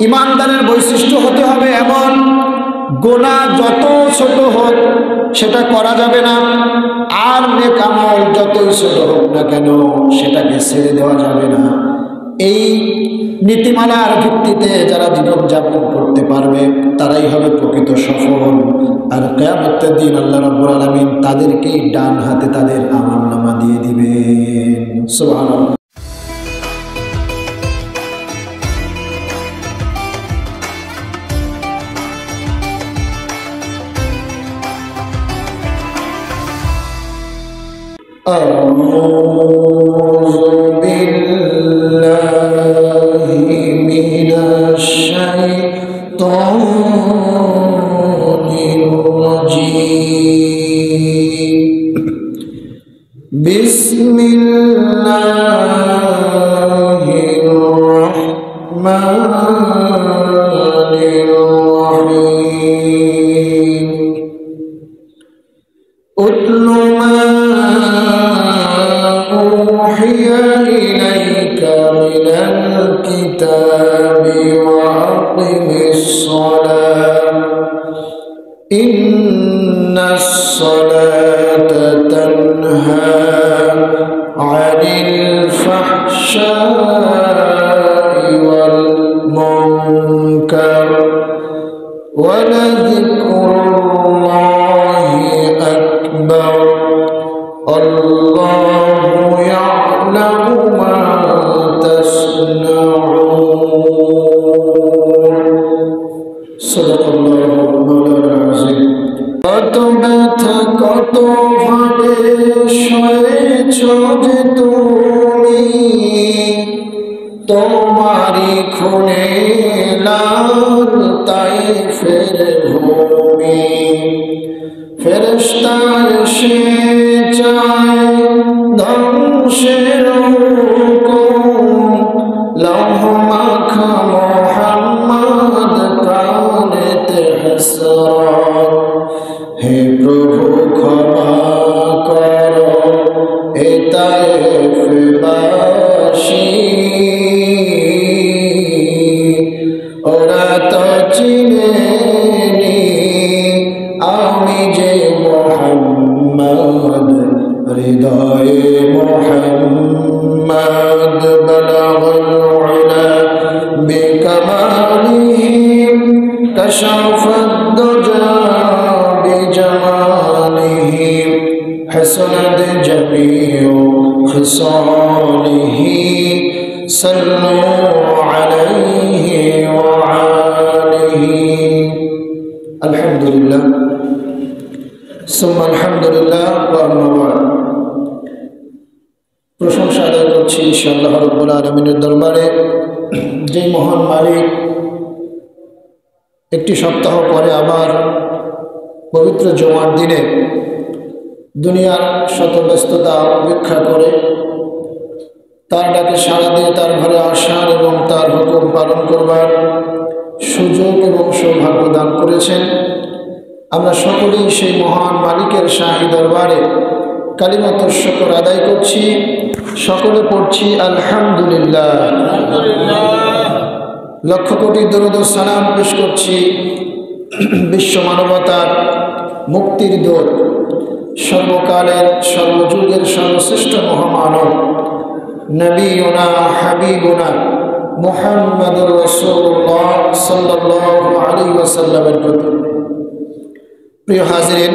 ইমানদারের বৈশিষ্ট্য হতে হবে এমন, গুনাহ যত ছোট হোক সেটা করা যাবে না, আর নেক আমল যতই ছোট হোক না কেন সেটাকে ছেড়ে দেওয়া যাবে না। এই নীতিমালার ভিত্তিতে যারা জীবনযাপন করতে পারবে তারাই হবে প্রকৃত সফল। আর কিয়ামতের দিন আল্লাহ রাব্বুল আলামিন তাদেরকেই ডান হাতে তাদের আমলনামা দিয়ে দিবেন। সুবহানাল্লাহ। أعوذ بالله من الشيطان الرجيم بسم الله الرحمن الرحيم أتل ما أوحي إليك من الكتاب وأقم الصلاة إن الصلاة تنهى عن الفحشاء والمنكر ولذكر الله أكبر الله يعلم ما تصنعون صدق الله مولانا العظيم কত ব্যথা কত ভাবে সয়েছ যে তুমি তোমারি খুনে লাল তাইফের ভূমি ফেরেশতা এসে চায় ধ্বংসের হুকুম লৌহ মাখা মুহাম্মদ প্রাণেতে হাসরাত হে প্রভু ক্ষমা করো এ তায়েফবাসী ওরা তো চিনেনি আমি যে মুহাম্মদ হৃদয়ে মুহাম্মদ বলাগল উলা বিকামালিহি কাশাফাদ দুজা বিজামালিহি হাসানাত জামিউ খিসালিহি সাল্লু আলাইহি ওয়া আলিহি। আলহামদুলিল্লাহ সুম্মা আলহামদুলিল্লাহ ওয়া আম্মা বা'দ। প্রশংসা আদায় করছি আল্লাহ রাব্বুল আলামিনের দরবারে, যে মহান মালিক একটি সপ্তাহ পরে আবার পবিত্র জুমার দিনে দুনিয়ার শত ব্যস্ততা উপেক্ষা করে তার ডাকে সাড়া দিয়ে তার ঘরে আসার এবং তার হুকুম পালন করবার সুযোগ এবং সৌভাগ্য দান করেছেন। আমরা সকলেই সেই মহান মালিকের শাহী দরবারে কালিমাতুশ শুকর আদায় করছি, সকলে পড়ছি আলহামদুলিল্লাহ। লক্ষ কোটি দরুদ ও সালাম পেশ করছি বিশ্ব মানবতার মুক্তির দূত, সর্বকালের সর্বযুগের সর্বশ্রেষ্ঠ মহামানব নবীনা হাবিবুনা মুহাম্মদুর রাসূলুল্লাহ সাল্লাল্লাহু আলাইহি ওয়াসাল্লামের প্রতি। প্রিয় হাজিরিন,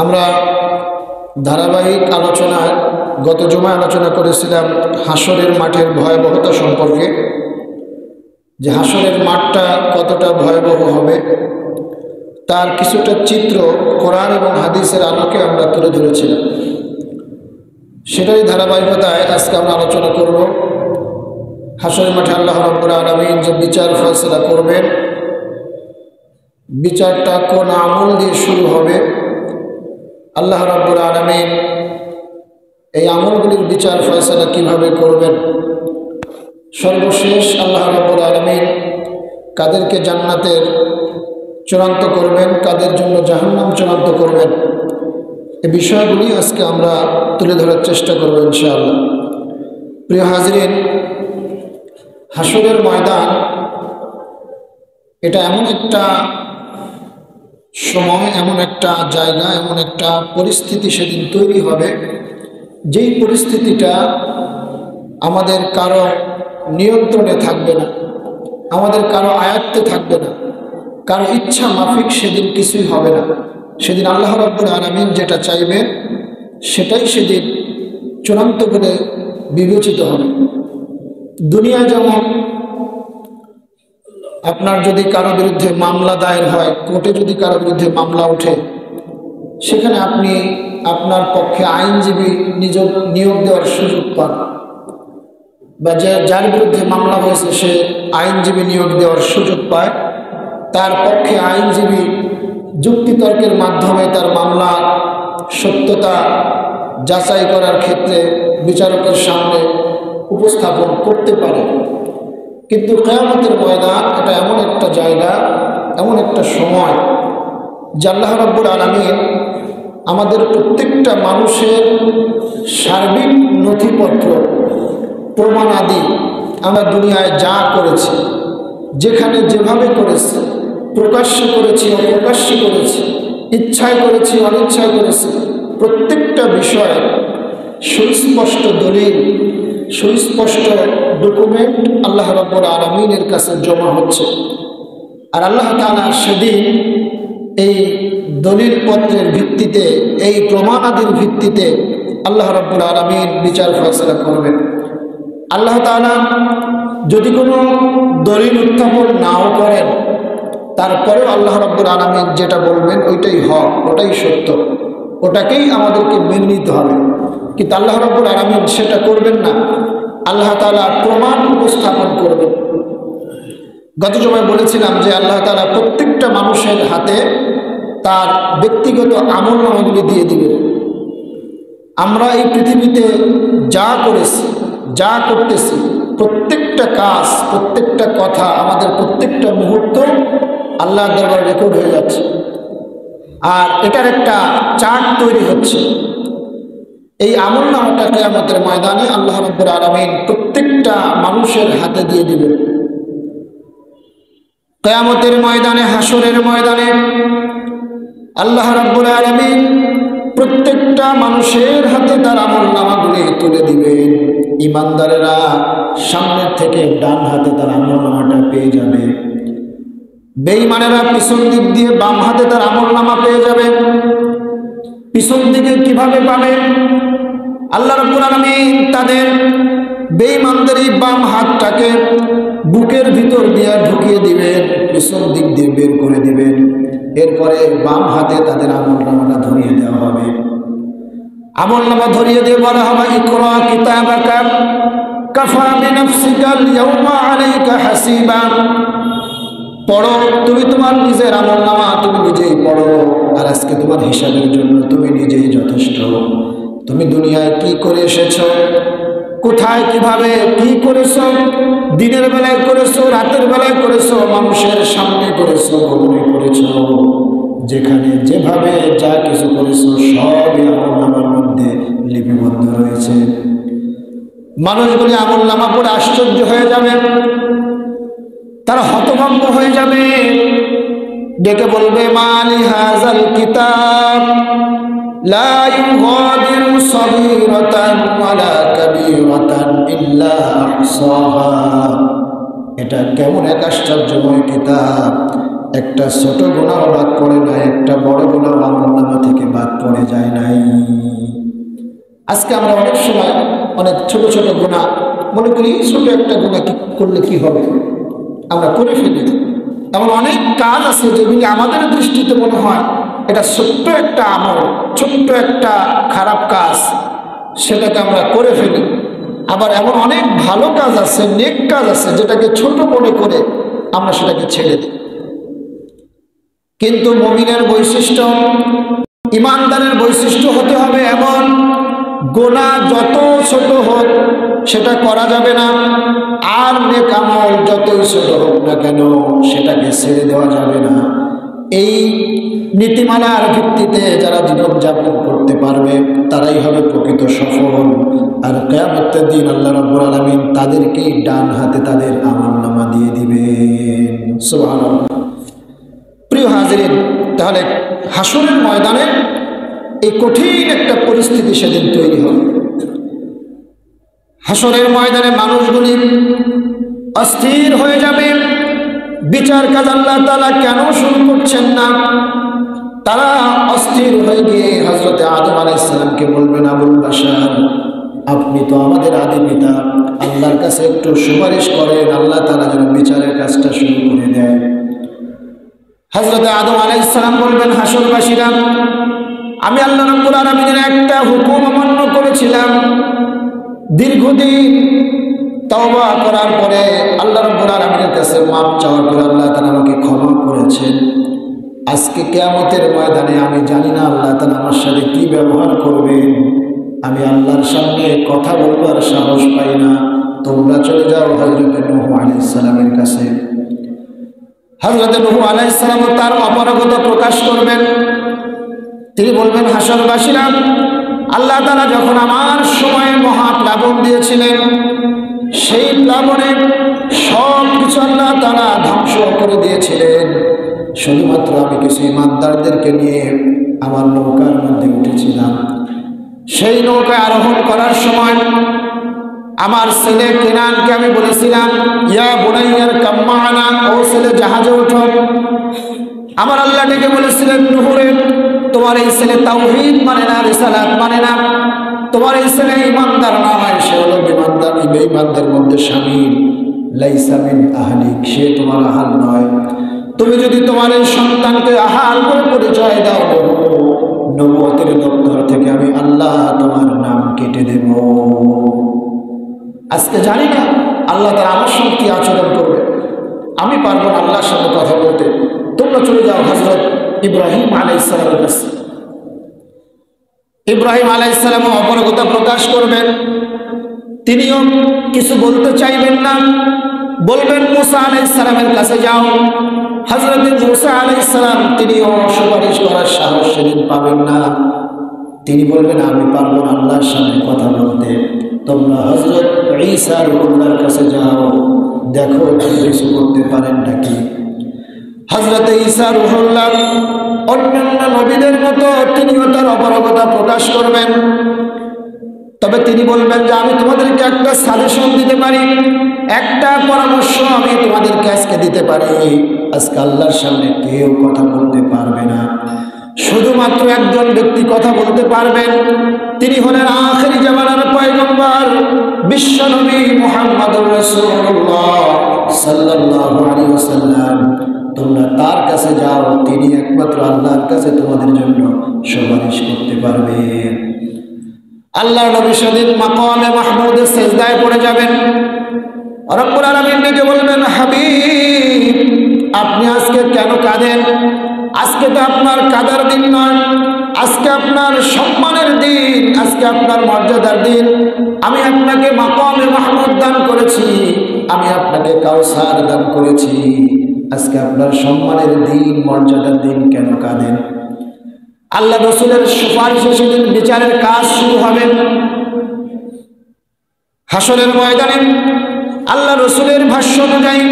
আমরা ধারাবাহিক আলোচনায় গত জুমায় আলোচনা করেছিলাম হাসরের মাঠের ভয়াবহতা সম্পর্কে, যে হাসরের মাঠটা কতটা ভয়াবহ হবে তার কিছুটা চিত্র কোরআন এবং হাদিসের আলোকে আমরা তুলে ধরেছিলাম। সেটাই ধারাবাহিকতায় আজকে আমরা আলোচনা করব। হাসরের মাঠে আল্লাহ রাব্বুল আলামিন যে বিচার ফয়সালা করবেন, বিচারটা কোন আমল দিয়ে শুরু হবে, আল্লাহ রাব্বুল আলামিন এই আমলগুলির বিচার ফয়সালা কিভাবে করবেন, সর্বশেষ আল্লাহ রাব্বুল আলামিন কাদেরকে জান্নাতের চূড়ান্ত করবেন, কাদের জন্য জাহান্নাম চূড়ান্ত করবেন, এই বিষয়গুলি আজকে আমরা তুলে ধরার চেষ্টা করব ইনশাআল্লাহ। প্রিয় হাজরিন, হাসরের ময়দান এটা এমন একটা সময়, এমন একটা জায়গা, এমন একটা পরিস্থিতি সেদিন তৈরি হবে, যেই পরিস্থিতিটা আমাদের কারো নিয়ন্ত্রণে থাকবে না, আমাদের কারো আয়ত্তে থাকবে না, কারো ইচ্ছা মাফিক সেদিন কিছুই হবে না। সেদিন আল্লাহ রাব্বুল আলামিন যেটা চাইবেন সেটাই সেদিন চূড়ান্ত করে বিবেচিত হবে। দুনিয়ায় যেমন আপনার যদি কারো বিরুদ্ধে মামলা দায়ের হয়, কোর্টে যদি কারো বিরুদ্ধে মামলা ওঠে, সেখানে আপনি আপনার পক্ষে আইনজীবী নিয়োগ দেওয়ার সুযোগ পান, বা যার বিরুদ্ধে মামলা হয়েছে সে আইনজীবী নিয়োগ দেওয়ার সুযোগ পায়। তার পক্ষে আইনজীবী যুক্তিতর্কের মাধ্যমে তার মামলা সত্যতা যাচাই করার ক্ষেত্রে বিচারকের সামনে উপস্থাপন করতে পারে। কিন্তু কিয়ামতের ময়দান এটা এমন একটা জায়গা, এমন একটা সময় যে আল্লাহ রাব্বুল আলামিন আমাদের প্রত্যেকটা মানুষের সার্বিক নথিপত্র, প্রমাণাদি, আমরা দুনিয়ায় যা করেছি, যেখানে যেভাবে করেছি, প্রকাশ্যে করেছি, অপ্রকাশ্যে করেছি, ইচ্ছায় করেছি, অনিচ্ছায় করেছি, প্রত্যেকটা বিষয় সুস্পষ্ট দলিল, সুস্পষ্ট ডকুমেন্ট আল্লাহ রাব্বুল আলামিনের কাছে জমা হচ্ছে। আর আল্লাহ তাআলা সেদিন এই দলিলপত্রের ভিত্তিতে, এই প্রমাণাদির ভিত্তিতে আল্লাহ রাব্বুল আলামিন বিচার ফয়সালা করবেন। আল্লাহ তাআলা যদি কোনো দলিল উত্থাপন নাও করেন, তারপরেও আল্লাহ রাব্বুল আলামিন যেটা বলবেন ওইটাই হক, ওটাই সত্য, ওটাকেই আমাদেরকে মেনে নিতে হবে। কিন্তু আল্লাহ রাব্বুল আলামিন সেটা করবেন না, আল্লাহ তাআলা প্রমাণ উপস্থাপন করবেন। গত জমায় বলেছিলাম যে আল্লাহ তাআলা প্রত্যেকটা মানুষের হাতে তার ব্যক্তিগত আমলনামাগুলি দিয়ে দিবেন। আমরা এই পৃথিবীতে যা করেছি, যা করতেছি, প্রত্যেকটা কাজ, প্রত্যেকটা কথা, আমাদের প্রত্যেকটা মুহূর্ত আল্লাহর দরবারে রেকর্ড হয়ে যাচ্ছে। আর এটার একটা চার্ট তৈরি হচ্ছে। এই আমলনামাটা কিয়ামতের ময়দানে আল্লাহ রাব্বুল আলামিন প্রত্যেকটা মানুষের হাতে দিয়ে দিবেন। কিয়ামতের ময়দানে, হাসরের ময়দানে আল্লাহ রাব্বুল আলামিন প্রত্যেকটা মানুষের হাতে তার আমলনামাগুলি তুলে দিবেন। ঈমানদারেরা সামনের থেকে ডান হাতে তার আমলনামাটা পেয়ে যাবে, বেঈমানেরা পিছন দিক দিয়ে বাম হাতে তার আমলনামা পেয়ে যাবে। পিছন দিকে কিভাবে পাবে? আল্লাহ রাব্বুল আলামিন তাদের বেঈমানদের এই বাম হাতটাকে বুকের ভিতর দিয়ে ঢুকিয়ে দিবেন, পিছন দিক দিয়ে বের করে দিবেন। এরপরে বাম হাতে তাদের আমলনামাটা ধরিয়ে দেওয়া হবে। আমলনামা ধরিয়ে দিয়ে বলা হবে, ইকরা কিতাবাকা কাফা বিনাফসিকাল ইয়াওমা আলাইকা হাসিবা। পড়ো, তুমি তোমার নিজের আমলনামা তুমি নিজেই পড়ো, আর আজকে তোমার হিসাবের জন্য তুমি নিজেই যথেষ্ট। তুমি দুনিয়ায় কি করে এসেছো, কোথায় কিভাবে কি করেছো, দিনের বেলায় করেছো, রাতের বেলায় করেছো, মানুষের সামনে করেছো, গোপনে করেছো, যেখানে যেভাবে যা কিছু করেছো সবই আমলনামার মধ্যে লিপিবদ্ধ রয়েছে। মানুষগুলি আমলনামা পড়ে আশ্চর্য হয়ে যাবে, তারা হতভম্ব হয়ে যাবে, ডেকে বলবে, মালি হাযাল কিতাব লা ইউগাদিরু সগীরাতান ওয়ালা কাবীরাতান ইল্লা আহসাহা। এটা কেমন এক আশ্চর্যময় কিতাব, একটা ছোট গুনাহ বাদ পড়ে নাই, একটা বড় গুনাহ আমলনামা থেকে বাদ পড়ে যায় নাই। আজকে আমরা অনেক সময় অনেক ছোট ছোট গুনাহ মনে করি, ছোট একটা গুনাহ কি করলে কি হবে, আমরা করে ফেলি। এমন অনেক কাজ আছে যেগুলি আমাদের দৃষ্টিতে মনে হয় এটা ছোট্ট একটা আমল, ছোট্ট একটা খারাপ কাজ, সেটাকে আমরা করে ফেলি। আবার এমন অনেক ভালো কাজ আছে, নেক কাজ আছে, যেটাকে ছোট মনে করে আমরা সেটাকে ছেড়ে দিই। কিন্তু মুমিনের বৈশিষ্ট্য, ঈমানদারের বৈশিষ্ট্য হতে হবে এমন, গুনাহ যত ছোট হোক সেটা করা যাবে না, আর নেক আমল যতই ছোট হোক না কেন সেটাকে ছেড়ে দেওয়া যাবে না। এই নীতিমালার ভিত্তিতে যারা জীবনযাপন করতে পারবে তারাই হবে প্রকৃত সফল। আর কিয়ামতের দিন আল্লাহ রাব্বুল আলামিন তাদেরকেই ডান হাতে তাদের আমলনামা দিয়ে দিবেন। সুবহানাল্লাহ। হাজিরিন, তাহলে হাসরের ময়দানে এই কঠিন একটা পরিস্থিতি সেদিন তৈরি হবে। হাসরের ময়দানে মানুষগুলি অস্থির হয়ে যাবে। বিচার কাজ আল্লাহ তাআলা কেন শুরু করছেন না? তারা অস্থির হয়ে গিয়ে হযরত আদম আলাইহিস সালামকে বলবেন, আবুল বাশার, আপনি তো আমাদের আদি পিতা, আল্লাহর কাছে একটু সুপারিশ করেন, আল্লাহ তাআলা যেন বিচারের কাজটা শুরু করে দেয়। হযরত আদম আলাইহিস সালাম বলবেন, হাসরবাসীরা, আমি আল্লাহ রাব্বুল আলামিনের একটা হুকুম অমান্য করেছিলাম। দীর্ঘদিন তওবা করার পরে আল্লাহ রাব্বুল আলামিনের কাছে মাপ চাওয়ার পরে আল্লাহ তাআলা আমাকে ক্ষমা করেছেন। আজকে কিয়ামতের ময়দানে আমি জানি না আল্লাহ তাআলা আমার সাথে কি ব্যবহার করবেন। আমি আল্লাহর সামনে কথা বলবার সাহস পাই না। তোমরা চলে যাও হযরত নূহ আলাইহিস সালামের কাছে। হযরত নূহ আলাইহিস সালাম তার অপারগতা প্রকাশ করবেন। তিনি বলবেন, হাসরবাসীরা, আল্লাহ তাআলা যখন আমার সময়ে মহাপ্লাবন দিয়েছিলেন, সেই প্লাবনে সব কিছু আল্লাহ তাআলা ধ্বংস করে দিয়েছিলেন। শুধুমাত্র আমি কিছু ইমানদারদেরকে নিয়ে আমার নৌকার মধ্যে উঠেছিলাম। সেই নৌকায় আরোহণ করার সময় আমার ছেলে কেনানকে আমি বলেছিলাম, ইয়া বুনাইয়ার কাম্মানা, ও ছেলে জাহাজে ওঠো। আমার আল্লাহ ডেকে বলেছিলেন, নূহরে, তোমার এই ছেলে তাওহীদ মানে না, রিসালাত মানে না, তোমার এই ছেলে ইমানদার নয়, সে হলো বেঈমানদের মধ্যে শামিল, লাইসা মিন আহলিক, সে তোমার আহাল নয়। তুমি যদি তোমার এই সন্তানকে আহাল করে পরিচয় দাও, নবুয়তের দপ্তর থেকে আমি আল্লাহ তোমার নাম কেটে দেব। আজকে জানি না আল্লাহ তাআলা আমার সঙ্গে কি আচরণ করবে। আমি পারবো না আল্লাহর সাথে কথা বলতে। তোমরা চলে যাও হযরত ইব্রাহিম আলাইহিস সালামের কাছে। ইব্রাহিম আলাইহিস সালাম অপারগতা প্রকাশ করবেন। তিনিও কিছু বলতে চাইবেন না, বলবেন মুসা আলাইহিস সালামের কাছে যাও। হযরত মুসা আলাইহিস সালাম তিনিও সুপারিশ করার সাহস সেদিন পাবেন না। তিনি বলবেন, আমি পারবো না আল্লাহর সামনে কথা বলতে। তোমরা হযরত ঈসা রুহুল্লাহর কাছে যাও, দেখো তিনি কিছু করতে পারেন নাকি। হযরত ঈসা রুহুল্লাহ অন্যান্য নবীদের মতো তিনিও তার অপারগতা প্রকাশ করবেন। তবে তিনি বলবেন যে আমি তোমাদেরকে একটা সাজেশন দিতে পারি, একটা পরামর্শ আমি তোমাদেরকে আজকে দিতে পারি। আজকে আল্লাহর সামনে কেউ কথা বলতে পারবে না, শুধুমাত্র একজন ব্যক্তি কথা বলতে পারবেন। তিনি হলেন আখিরি জামানার পয়গম্বর বিশ্বনবী মুহাম্মদুর রাসূলুল্লাহ সাল্লাল্লাহু আলাইহি ওয়াসাল্লাম। তোমরা তার কাছে যাও, তিনি একমাত্র আল্লাহর কাছে তোমাদের জন্য সুপারিশ করতে পারবেন। আল্লাহর নবী সেদিন মাকামে মাহমুদের সিজদায় পড়ে যাবেন। রব্বুল আলামিন ডেকে বলবেন, হাবিব, আপনি আজকে কেন কাঁদেন? আজকে তো আপনার কাদার দিন নয়, আজকে আপনার সম্মানের দিন, আজকে আপনার মর্যাদার দিন। আমি আপনাকে মাকামে মাহমুদ দান করেছি, আমি আপনাকে কাউসার দান করেছি। আজকে আপনার সম্মানের দিন, মর্যাদার দিন, কেন কাঁদেন? আল্লাহ রাসূলের সুপারিশে সেদিন বিচারের কাজ শুরু হবে। হাসরের ময়দানে আল্লাহ রাসূলের ভাষ্য অনুযায়ী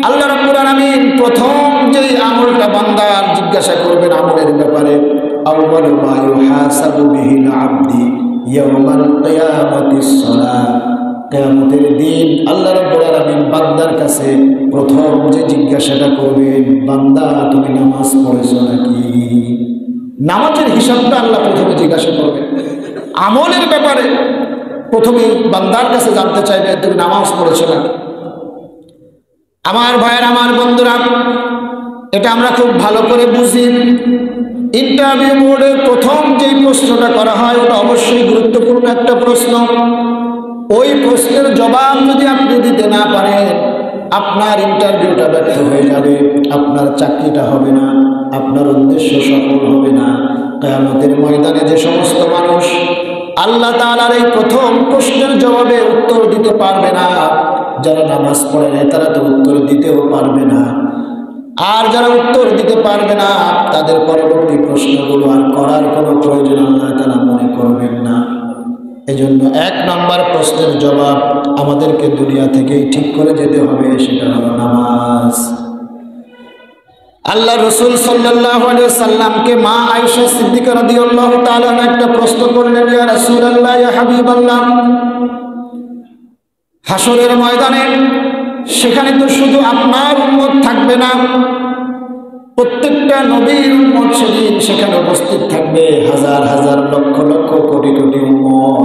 আল্লাহ রাব্বুল আলামিন প্রথম যে আমলটা বান্দার জিজ্ঞাসা করবেন আমলের ব্যাপারে, আউয়ালু মা ইউহাসাবু বিহিল আবদি ইয়াউমাল কিয়ামাতিস সালাহ। কিয়ামতের দিন আল্লাহ রাব্বুল আলামিন বান্দার কাছে প্রথম যে জিজ্ঞাসাটা করবেন, বান্দা তুমি নামাজ পড়েছো নাকি? নামাজের হিসাবটা আল্লাহ প্রথমে জিজ্ঞাসা করবেন। আমলের ব্যাপারে প্রথমে বান্দার কাছে জানতে চাইবেন, তুমি নামাজ পড়েছো নাকি? আমার ভাইয়ের, আমার বন্ধুরা, এটা আমরা খুব ভালো করে বুঝি। ইন্টারভিউ বোর্ডে প্রথম যেই প্রশ্নটা করা হয় ওটা অবশ্যই গুরুত্বপূর্ণ একটা প্রশ্ন। ওই প্রশ্নের জবাব যদি আপনি দিতে না পারেন, আপনার ইন্টারভিউটা ব্যর্থ হয়ে যাবে, আপনার চাকরিটা হবে না, আপনার উদ্দেশ্য সফল হবে না। কিয়ামতের ময়দানে যে সমস্ত মানুষ আল্লাহ তাআলার এই প্রথম প্রশ্নের জবাবে উত্তর দিতে পারবে না, যারা নামাজ পড়ে না তারা তো উত্তর দিতেও পারবে না। আর যারা উত্তর দিতে পারবে না তাদের পরবর্তী প্রশ্নগুলো আর করার কোনো প্রয়োজন আল্লাহ তাআলা মনে করবেন না। এজন্য 1 নম্বর প্রশ্নের জবাব আমাদেরকে দুনিয়া থেকেই ঠিক করে যেতে হবে, সেটা হলো নামাজ। আল্লাহ রসুল সাল্লাল্লাহু আলাইহি ওয়াসাল্লামকে মা আয়েশা সিদ্দিকা রাদিয়াল্লাহু তাআলা একটা প্রশ্ন করলেন, ইয়া রাসূলুল্লাহ, ইয়া হাবিবাল্লাহ, হাসরের ময়দানে সেখানে তো শুধু আপনার উম্মত থাকবে না, প্রত্যেকটা নবীর উম্মত সেদিন সেখানে উপস্থিত থাকবে, হাজার হাজার লক্ষ লক্ষ কোটি কোটি উম্মত।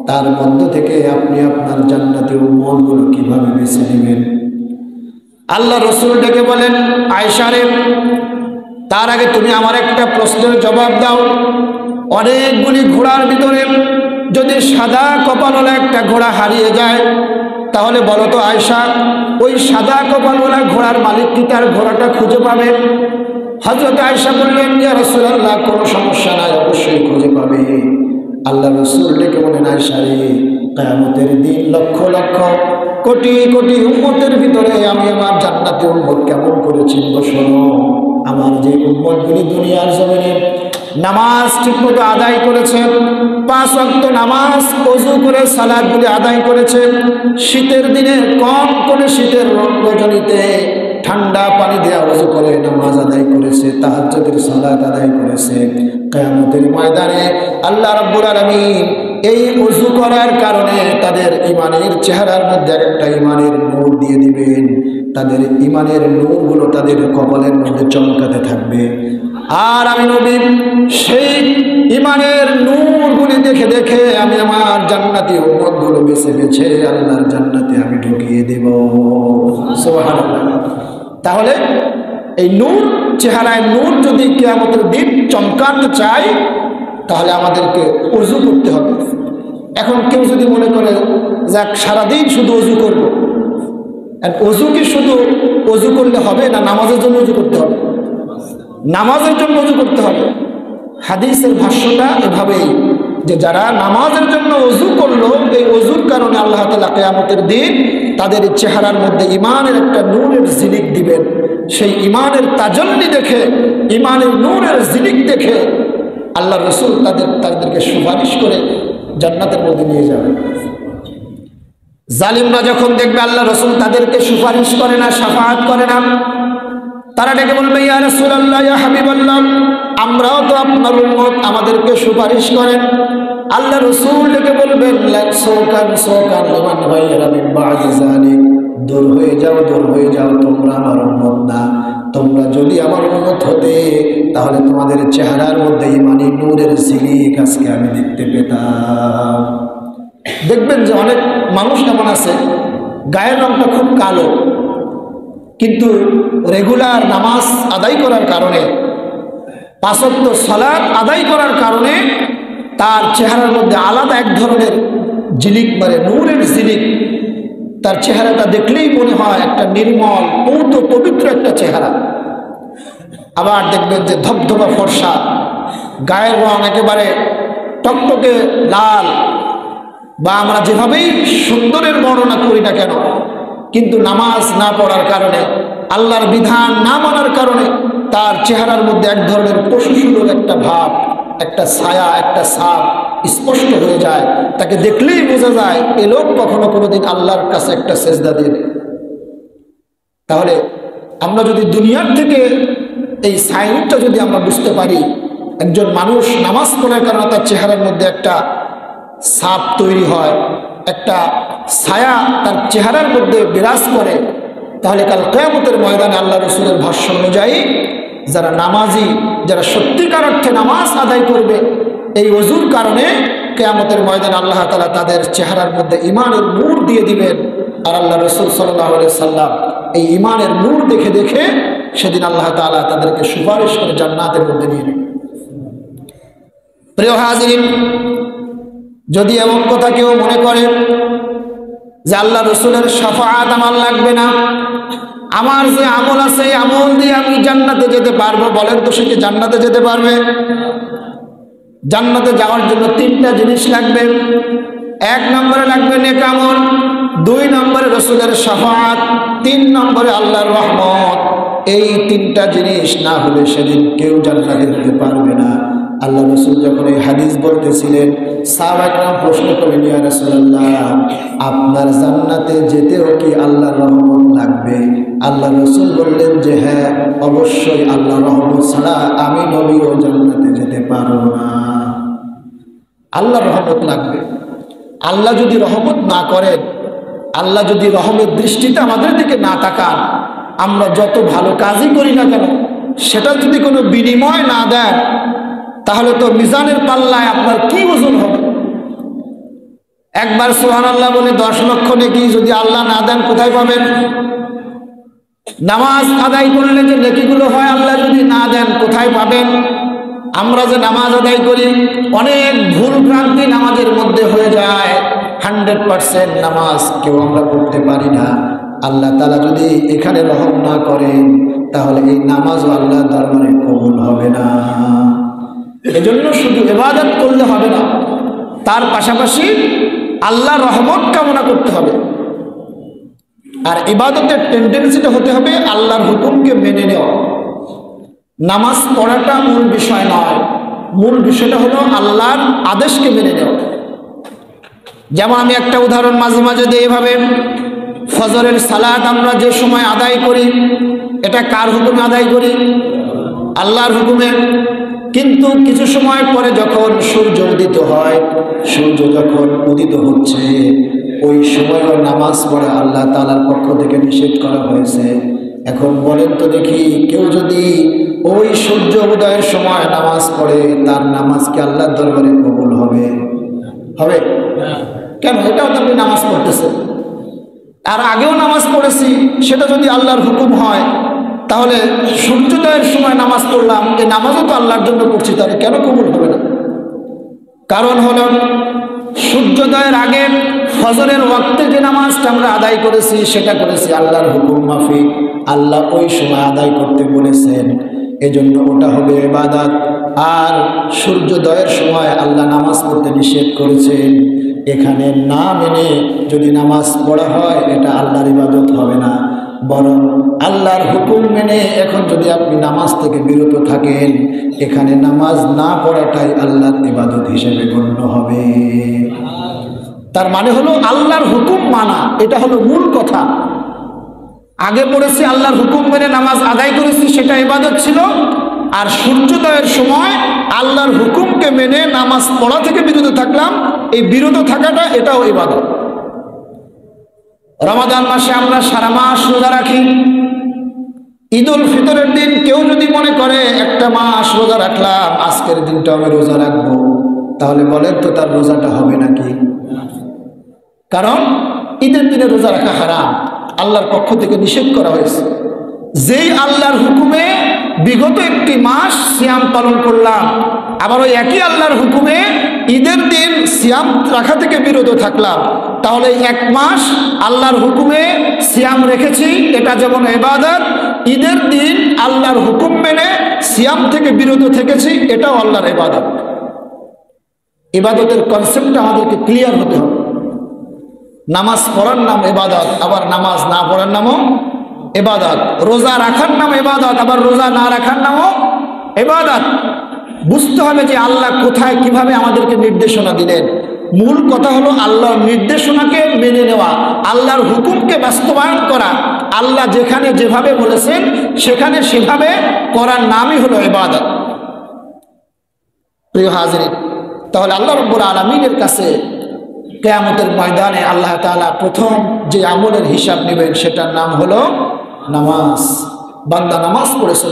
তার মধ্য থেকে আপনি আপনার জান্নাতি উম্মতগুলো কিভাবে বেছে নেবেন? আল্লাহ রসুল ডেকে বলেন, আয়েশা রে, তার আগে তুমি আমার একটা প্রশ্নের জবাব দাও। অনেকগুলি ঘোড়ার ভিতরে যদি সাদা কপালওয়ালা একটা ঘোড়া হারিয়ে যায়, তাহলে বলো তো আয়েশা, ওই সাদা কপালওয়ালা ঘোড়ার মালিক কি তার ঘোড়াটা খুঁজে পাবে? হযরত আয়েশা বললেন, ইয়া রাসূলুল্লাহ, কোনো সমস্যা নাই, অবশ্যই খুঁজে পাবে। আল্লাহ রসুল ডেকে বলেন, আয়েশা রে, কিয়ামতের দিন লক্ষ লক্ষ কোটি কোটি উম্মতের ভিতরে আমি আমার জান্নাতি উম্মত কেমন করে চিনব? শোনো, আমার যে উম্মতগুলি দুনিয়ার জমিনে নামাজ ঠিকমতো আদায় করেছে, 5 ওয়াক্ত নামাজ ওযু করে সালাতগুলি আদায় করেছে, শীতের দিনে কম করে শীতের রজনীতে ঠান্ডা পানি দিয়ে ওযু করে নামাজ আদায় করেছে, তাহাজ্জুদের সালাত আদায় করেছে, কিয়ামতের ময়দানে আল্লাহ রাব্বুল আলামিন এই ওযু করার কারণে তাদের ইমানের চেহারার মধ্যে একটা ইমানের নূর দিয়ে দিবেন। তাদের ইমানের নূরগুলো তাদের কপালের মধ্যে চমকাতে থাকবে। আর আমি নবী সেই ইমানের নূরগুলি দেখে দেখে আমি আমার জান্নাতি উম্মতগুলো বেছে বেছে আল্লাহর জান্নাতে আমি ঢুকিয়ে দেব। সুবহানাল্লাহ। তাহলে এই নূর, চেহারায় নূর যদি কিয়ামতের দিন চমকাতে চাই, তাহলে আমাদেরকে ওযু করতে হবে। এখন কেউ যদি মনে করে যাক সারাদিন শুধু ওযু করব, ওযু কি শুধু ওযু করলে হবে না নামাজের জন্য ওযু করতে হবে? নামাজের জন্য ওযু করতে হবে। হাদিসের ভাষ্যটা এভাবেই যে যারা নামাজের জন্য ওযু করলো, এই ওযুর কারণে আল্লাহ তাআলা কিয়ামতের দিন তাদের চেহারার মধ্যে ইমানের একটা নূরের ঝিলিক দিবেন। সেই ইমানের তাজাল্লি দেখে, ইমানের নূরের ঝিলিক দেখে আল্লাহ রসুল তাদেরকে সুপারিশ করে জান্নাতের মধ্যে নিয়ে যাবে। জালিমরা যখন দেখবে আল্লাহ রসুল তাদেরকে সুপারিশ করে না, শাফাআত করে না, তারা ডেকে বলবে, ইয়া রাসূলুল্লাহ, ইয়া হাবিবাল্লাহ, আমরাও তো আপনার উম্মত, আমাদেরকে সুপারিশ করেন। আল্লাহ রসুল ডেকে বলবেন, সৌকান সৌকান লিমান গায়রা মিন বা'দি যালিক, দূর হয়ে যাও, দূর হয়ে যাও, তোমরা আমার উম্মত না। তোমরা যদি আমার উম্মত হতে, তাহলে তোমাদের চেহারার মধ্যে ইমানি নূরের ঝিলিক আজকে আমি দেখতে পেতাম। দেখবেন যে অনেক মানুষ এমন আছে, গায়ের রংটা খুব কালো, কিন্তু রেগুলার নামাজ আদায় করার কারণে, 5 ওয়াক্ত সালাত আদায় করার কারণে তার চেহারার মধ্যে আলাদা এক ধরনের ঝিলিক, মানে নূরের ঝিলিক। তার চেহারাটা দেখলেই মনে হয় একটা নির্মল, পৌত, পবিত্র একটা চেহারা। আবার দেখবেন যে ধবধবা ফর্সা, গায়ের রং একেবারে টকটকে লাল, বা আমরা যেভাবেই সুন্দরের বর্ণনা করি না কেন, কিন্তু নামাজ না পড়ার কারণে, আল্লাহর বিধান না মানার কারণে তার চেহারার মধ্যে এক ধরনের পশুসুলভ একটা ভাব, একটা ছায়া, একটা ছাপ স্পষ্ট হয়ে যায়। তাকে দেখলেই বোঝা যায় এ লোক কখনো কোনোদিন আল্লাহর কাছে একটা সেজদা দেবে। তাহলে আমরা যদি দুনিয়ার থেকে এই সাইনটা যদি আমরা বুঝতে পারি, একজন মানুষ নামাজ পড়ার কারণে তার চেহারার মধ্যে একটা ছাপ তৈরি হয়, একটা ছায়া তার চেহারার মধ্যে বিরাজ করে, তাহলে কাল কিয়ামতের ময়দানে আল্লাহ রসুলের ভাষ্য অনুযায়ী যারা নামাজি, যারা সত্যিকার অর্থে নামাজ আদায় করবে, এই ওযুর কারণে কিয়ামতের ময়দানে আল্লাহ তাআলা তাদের চেহারার মধ্যে ইমানের নূর দিয়ে দিবেন। আর আল্লাহ রসুল সাল্লাল্লাহু আলাইহি সাল্লাম এই ইমানের নূর দেখে দেখে সেদিন আল্লাহ তাআলা তাদেরকে সুপারিশ করে জান্নাতের মধ্যে নিয়ে নেবেন। প্রিয় হাজিরিন, যদি এমন কথা কেউ মনে করে যে আল্লাহ রসুলের শাফাআত আমার লাগবে না, আমার যে আমল আছে এই আমল দিয়ে আমি জান্নাতে যেতে পারবো, বলেন তো সে কি জান্নাতে যেতে পারবে? জান্নাতে যাওয়ার জন্য 3টা জিনিস লাগবে। 1 নম্বরে লাগবে নেক আমল, 2 নম্বরে রসুলের শাফাআত, 3 নম্বরে আল্লাহর রহমত। এই 3টা জিনিস না হলে সেদিন কেউ জান্নাতে যেতে পারবে না। আল্লাহ রসুল যখন এই হাদিস বলতেছিলেন, সাহাবায়ে প্রশ্ন করলেন, ইয়া রাসূলুল্লাহ, আপনার জান্নাতে যেতেও কি আল্লাহর রহমত লাগবে? আল্লাহ রসুল বললেন যে হ্যাঁ, অবশ্যই আল্লাহর রহমত ছাড়া আমি নবীও জান্নাতে যেতে পারব না। আল্লাহর রহমত লাগবে। আল্লাহ যদি রহমত না করেন, আল্লাহ যদি রহমের দৃষ্টিতে আমাদের দিকে না তাকান, আমরা যত ভালো কাজই করি না কেন, সেটা যদি কোনো বিনিময় না দেন, তাহলে তো মিজানের পাল্লায় আপনার কি ওজন হবে? একবার সুবহানাল্লাহ বলে 10 লক্ষ নেকি যদি আল্লাহ না দেন কোথায় পাবেন? নামাজ আদায় করলে যে নেকিগুলো হয় আল্লাহ যদি না দেন কোথায় পাবেন? আমরা যে নামাজ আদায় করি, অনেক ভুল ভ্রান্তি নামাজের মধ্যে হয়ে যায়। 100% নামাজ কেউ আমরা পড়তে পারি না। আল্লাহ তাআলা যদি এখানে রহম না করেন, তাহলে এই নামাজও আল্লাহ দরবারে কবুল হবে না। এজন্য শুধু ইবাদত করলে হবে না, তার পাশাপাশি আল্লাহর রহমত কামনা করতে হবে। আর ইবাদতের টেন্ডেন্সিটা হতে হবে আল্লাহর হুকুমকে মেনে নেওয়া। নামাজ পড়াটা মূল বিষয় নয়, মূল বিষয়টা হলো আল্লাহর আদেশকে মেনে নেওয়া। যেমন আমি একটা উদাহরণ মাঝে মাঝে দিই এভাবে, ফজরের সালাত আমরা যে সময় আদায় করি, এটা কার হুকুমে আদায় করি? আল্লাহর হুকুমে। কিন্তু কিছু সময় পরে যখন সূর্য উদিত হয়, সূর্য যখন উদিত হচ্ছে, ওই সময়ও নামাজ পড়া আল্লাহ তাআলার পক্ষ থেকে নিষেধ করা হয়েছে। এখন বলেন তো দেখি, কেউ যদি ওই সূর্য উদয়ের সময় নামাজ পড়ে, তার নামাজ কি আল্লাহর দরবারে কবুল হবে? হবে? কেন? এটাও তো আপনি নামাজ পড়তেছেন, আর আগেও নামাজ পড়েছি, সেটা যদি আল্লাহর হুকুম হয়, তাহলে সূর্যোদয়ের সময় নামাজ পড়লাম, এই নামাজও তো আল্লাহর জন্য পড়ছি, তাহলে কেন কবুল হবে না? কারণ হলো সূর্যোদয়ের আগে ফজরের ওয়াক্তে যে নামাজটা আমরা আদায় করেছি, সেটা করেছি আল্লাহর হুকুম মাফিক। আল্লাহ ওই সময় আদায় করতে বলেছেন, এজন্য ওটা হবে ইবাদত। আর সূর্যোদয়ের সময় আল্লাহ নামাজ পড়তে নিষেধ করেছেন, এখানে না মেনে যদি নামাজ পড়া হয়, এটা আল্লাহর ইবাদত হবে না, বরং আল্লাহর হুকুম মেনে এখন যদি আপনি নামাজ থেকে বিরত থাকেন, এখানে নামাজ না পড়াটাই আল্লাহর ইবাদত হিসেবে গণ্য হবে। তার মানে হলো আল্লাহর হুকুম মানা, এটা হলো মূল কথা। আগে পড়েছি আল্লাহর হুকুম মেনে নামাজ আদায় করেছি, সেটা ইবাদত ছিল। আর সূর্যোদয়ের সময় আল্লাহর হুকুমকে মেনে নামাজ পড়া থেকে বিরত থাকলাম, এই বিরত থাকাটা এটাও ইবাদত। রমাদান মাসে আমরা সারা মাস রোজা রাখি। ঈদুল ফিতরের দিন কেউ যদি মনে করে একটা মাস রোজা রাখলাম, আজকের দিনটা আমি রোজা রাখবো, তাহলে বলেন তো তার রোজাটা হবে নাকি? কারণ ঈদের দিনে রোজা রাখা হারাম, আল্লাহর পক্ষ থেকে নিষেধ করা হয়েছে। যেই আল্লাহর হুকুমে বিগত একটি মাস সিয়াম পালন করলাম, আবার ওই একই আল্লাহর হুকুমে ঈদের দিন সিয়াম রাখা থেকে বিরত থাকলাম, তাহলে 1 মাস আল্লাহর হুকুমে সিয়াম রেখেছি, এটা যেমন ইবাদত। ঈদের দিন আল্লাহর হুকুম মেনে সিয়াম থেকে বিরত থেকেছি, এটাও আল্লাহর ইবাদত। ইবাদতের কনসেপ্টটা আমাদেরকে ক্লিয়ার হতে হবে। নামাজ পড়ার নাম ইবাদত, আবার নামাজ না পড়ার নামও ইবাদত। রোজা রাখার নাম ইবাদত, আবার রোজা না রাখার নামও ইবাদত। বুঝতে হবে যে আল্লাহ কোথায় কিভাবে আমাদেরকে নির্দেশনা দিলেন। মূল কথা হলো আল্লাহর নির্দেশনাকে মেনে নেওয়া, আল্লাহর হুকুমকে বাস্তবায়ন করা। আল্লাহ যেখানে যেভাবে বলেছেন সেখানে সেভাবে করার নামই হলো ইবাদত। প্রিয় হাজিরিন, তাহলে আল্লাহ রাব্বুল আলামিনের কাছে কিয়ামতের ময়দানে আল্লাহ তাআলা প্রথম যে আমলের হিসাব নেবেন, সেটার নাম হলো নামাজ। বান্দা নামাজ পড়েছে।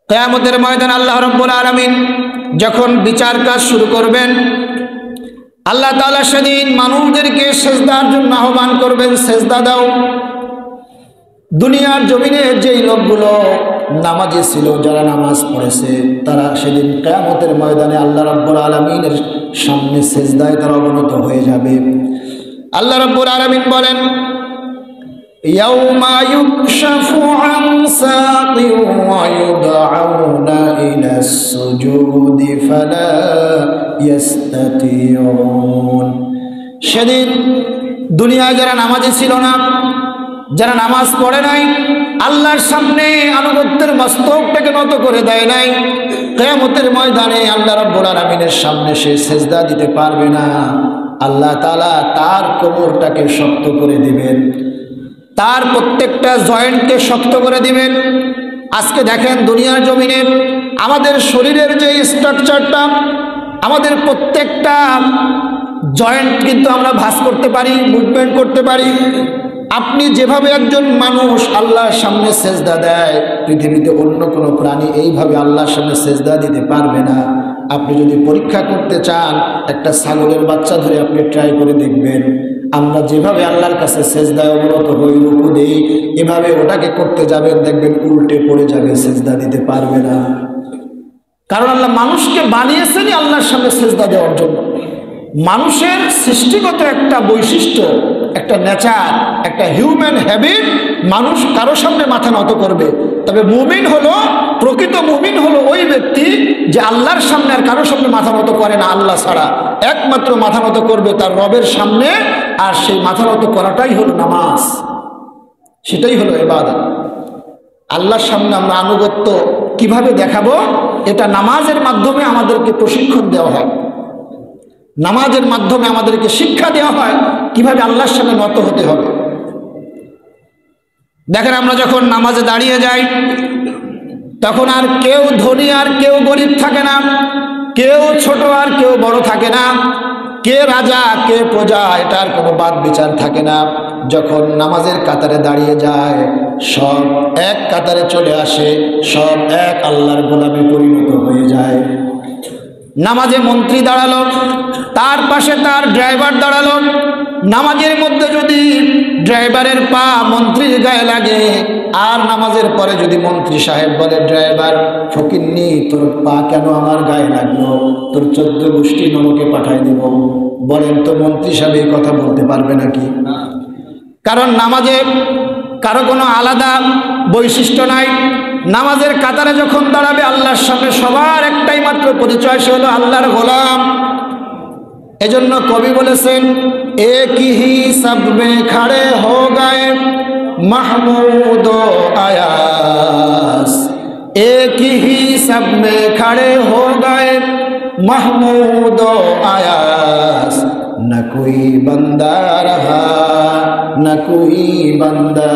কিয়ামতের ময়দানে আল্লাহ রাব্বুল আলামিন যখন বিচার কাজ শুরু করবেন, আল্লাহ তাআলা সেদিন মানুষদেরকে সেজদার জন্য আহ্বান করবেন, সেজদা দাও। দুনিয়ার জমিনে যেই লোকগুলো নামাজি ছিল, যারা নামাজ পড়েছে, তারা সেদিন কিয়ামতের ময়দানে আল্লাহ রাব্বুল আলামিনের সামনে সেজদায় তারা অবনত হয়ে যাবে। আল্লাহ রাব্বুল আলামিন বলেন, ইয়াউমা ইউকশাফু আন সাকিন ওয়া ইউদআউনা ইলাস সুজুদি ফালা ইস্তাতিউন। সেদিন দুনিয়ায় যারা নামাজি ছিল না, যারা নামাজ পড়ে নাই, আল্লাহর সামনে আনুগত্যের মস্তকটাকে নত করে দেয় নাই, কিয়ামতের ময়দানে আল্লাহ রাব্বুল আলামিনের সামনে সে সিজদা দিতে পারবে না। আল্লাহ তাআলা তার কোমরটাকে শক্ত করে দিবেন, তার প্রত্যেকটা জয়েন্টকে শক্ত করে দিবেন। আজকে দেখেন দুনিয়ার জমিনে আমাদের শরীরের যে স্ট্রাকচারটা, আমাদের প্রত্যেকটা জয়েন্ট কিন্তু আমরা ভাঁজ করতে পারি, মুভমেন্ট করতে পারি। আপনি যেভাবে একজন মানুষ আল্লাহর সামনে সেজদা দেয়, পৃথিবীতে অন্য কোনো প্রাণী এইভাবে আল্লাহর সামনে সেজদা দিতে পারবে না। আপনি যদি পরীক্ষা করতে চান, একটা ছাগলের বাচ্চা ধরে আপনি ট্রাই করে দেখবেন, আমরা যেভাবে আল্লাহর কাছে সেজদায় অবনত হই, রুকু দেই, এভাবে ওটাকে করতে যাবেন, দেখবেন উল্টে পড়ে যাবে, সেজদা দিতে পারবে না। কারণ আল্লাহ মানুষকে বানিয়েছেনই আল্লাহর সামনে সেজদা দেওয়ার জন্য। মানুষের সৃষ্টিগত একটা বৈশিষ্ট্য, একটা নেচার, একটা হিউম্যান হ্যাবিট, মানুষ কারো সামনে মাথা নত করবে। তবে মুমিন হলো, প্রকৃত মুমিন হলো ওই ব্যক্তি যে আল্লাহর সামনে আর কারো সামনে মাথা নত করে না আল্লাহ ছাড়া, একমাত্র মাথা নত করবে তার রবের সামনে। আর সেই মাথা নত করাটাই হলো নামাজ, সেটাই হলো ইবাদত। আল্লাহর সামনে আমরা আনুগত্য কিভাবে দেখাবো, এটা নামাজের মাধ্যমে আমাদেরকে প্রশিক্ষণ দেওয়া হয়, নামাজের মাধ্যমে আমাদেরকে শিক্ষা দেওয়া হয় কিভাবে আল্লাহর সামনে নত হতে হবে। দেখেন আমরা যখন নামাজে দাঁড়িয়ে যাই, তখন আর কেউ ধনী আর কেউ গরিব থাকে না, কেউ ছোট আর কেউ বড় থাকে না, কে রাজা কে প্রজা এটার কোনো বাদ বিচার থাকে না। যখন নামাজের কাতারে দাঁড়িয়ে যায়, সব এক কাতারে চলে আসে, সব এক আল্লাহর গোলামে পরিণত হয়ে যায়। নামাজে মন্ত্রী দাঁড়ালো, তার পাশে তার ড্রাইভার দাঁড়ালো। নামাজের মধ্যে যদি ড্রাইভারের পা মন্ত্রীর গায়ে লাগে, আর নামাজের পরে যদি মন্ত্রী সাহেব বলে, ড্রাইভার ফকিন্নি তোর পা কেন আমার গায়ে লাগলো, তোর 14 গোষ্ঠী নরকে পাঠাই দেব, বলেন তো মন্ত্রী সাহেব এই কথা বলতে পারবে নাকি? কারণ নামাজে কারো কোনো আলাদা বৈশিষ্ট্য নাই। নামাজের কাতারে যখন দাঁড়াবে আল্লাহর সামনে, সবার একটাই মাত্র পরিচয়, সে হলো আল্লাহর গোলাম। এজন্য কবি বলেছেন, এক হি সব মে খড়ে হো গায়ে মাহমুদ ও আয়াস, এক হি সব মে খড়ে হো গায়ে মাহমুদ ও আয়াস, না কোই বান্দা রহা না কোই বান্দা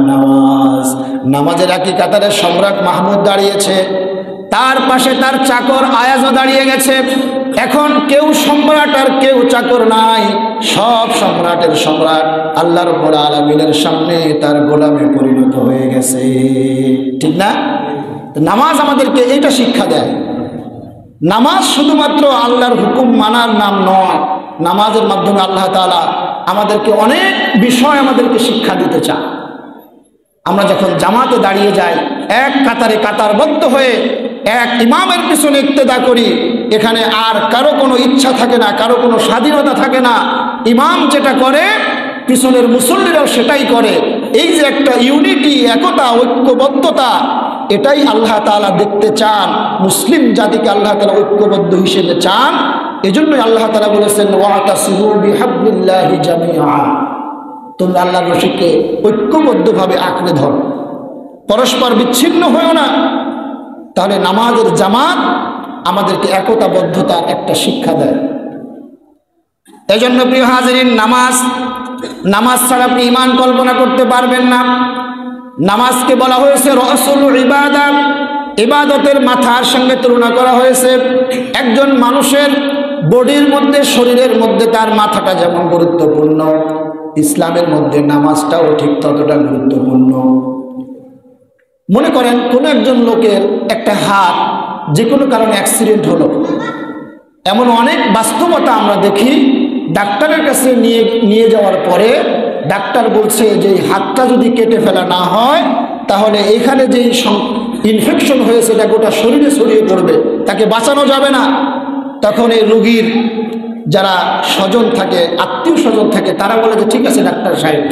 নওয়াজ। নামাজের একই কাতারে সম্রাট মাহমুদ দাঁড়িয়েছে, তার পাশে তার চাকর আয়াজও দাঁড়িয়ে গেছে। এখন কেউ সম্রাট আর কেউ চাকর নাই, সব সম্রাটের সম্রাট আল্লাহ রাব্বুল আলামিনের সামনে তার গোলামে পরিণত হয়ে গেছে, ঠিক না? নামাজ আমাদেরকে এটা শিক্ষা দেয়। নামাজ শুধুমাত্র আল্লাহর হুকুম মানার নাম নয়, নামাজের মাধ্যমে আল্লাহ তাআলা আমাদেরকে অনেক বিষয় আমাদেরকে শিক্ষা দিতে চায়। আমরা যখন জামাতে দাঁড়িয়ে যাই, এক কাতারে কাতারবদ্ধ হয়ে এক ইমামের পিছনে ইক্তেদা করি, এখানে আর কারো কোনো ইচ্ছা থাকে না, কারো কোনো স্বাধীনতা থাকে না। ইমাম যেটা করে পিছনের মুসল্লিরাও সেটাই করে। এই যে একটা ইউনিটি, একতা, ঐক্যবদ্ধতা, এটাই আল্লাহ তাআলা দেখতে চান। মুসলিম জাতিকে আল্লাহ তাআলা ঐক্যবদ্ধ হিসেবে চান। এজন্যই আল্লাহ তাআলা বলেছেন, ওয়াতাসিমু বিহাবলিল্লাহি জামিআ, তোমরা আল্লাহর রশিকে ঐক্যবদ্ধভাবে আঁকড়ে ধরো, পরস্পর বিচ্ছিন্ন হয়েও না। তাহলে নামাজের জামাত আমাদেরকে একতাবদ্ধতার একটা শিক্ষা দেয়। এজন্য প্রিয় হাজিরিন, নামাজ ছাড়া আপনি ঈমান কল্পনা করতে পারবেন না। নামাজকে বলা হয়েছে রাসূলুল ইবাদত, ইবাদতের মাথার সঙ্গে তুলনা করা হয়েছে। একজন মানুষের বডির মধ্যে, শরীরের মধ্যে তার মাথাটা যেমন গুরুত্বপূর্ণ, ইসলামের মধ্যে নামাজটাও ঠিক ততটা গুরুত্বপূর্ণ। মনে করেন কোনো একজন লোকের একটা হাত যে কোনো কারণে অ্যাক্সিডেন্ট হলো, এমন অনেক বাস্তবতা আমরা দেখি। ডাক্তারের কাছে নিয়ে যাওয়ার পরে ডাক্তার বলছে যে এই হাতটা যদি কেটে ফেলা না হয়, তাহলে এখানে যেই ইনফেকশন হয়েছে এটা গোটা শরীরে ছড়িয়ে পড়বে, তাকে বাঁচানো যাবে না। তখন এই রোগীর যারা স্বজন থাকে, আত্মীয় স্বজন থাকে, তারা বলে যে ঠিক আছে ডাক্তার সাহেব,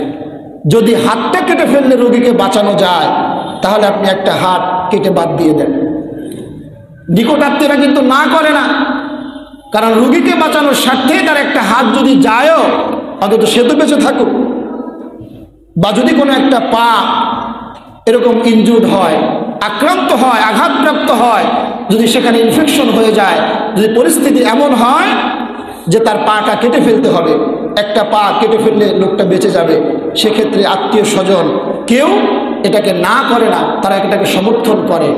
যদি হাতটা কেটে ফেললে রোগীকে বাঁচানো যায়, তাহলে আপনি একটা হাত কেটে বাদ দিয়ে দেন। নিকটাত্মীয়রা কিন্তু না করে না, কারণ রোগীকে বাঁচানোর স্বার্থে তার একটা হাত যদি যায়ও, অন্তত সে তো বেঁচে থাকুক। বা যদি কোনো একটা পা এরকম ইনজুর্ড হয়, আক্রান্ত হয়, আঘাতপ্রাপ্ত হয়, যদি সেখানে ইনফেকশন হয়ে যায়, যদি পরিস্থিতি এমন হয় যে তার পাটা কেটে ফেলতে হবে, একটা পা কেটে ফেললে লোকটা বেঁচে যাবে, সেক্ষেত্রে আত্মীয় স্বজন কেউ এটাকে না করে না, তারা এটাকে সমর্থন করে।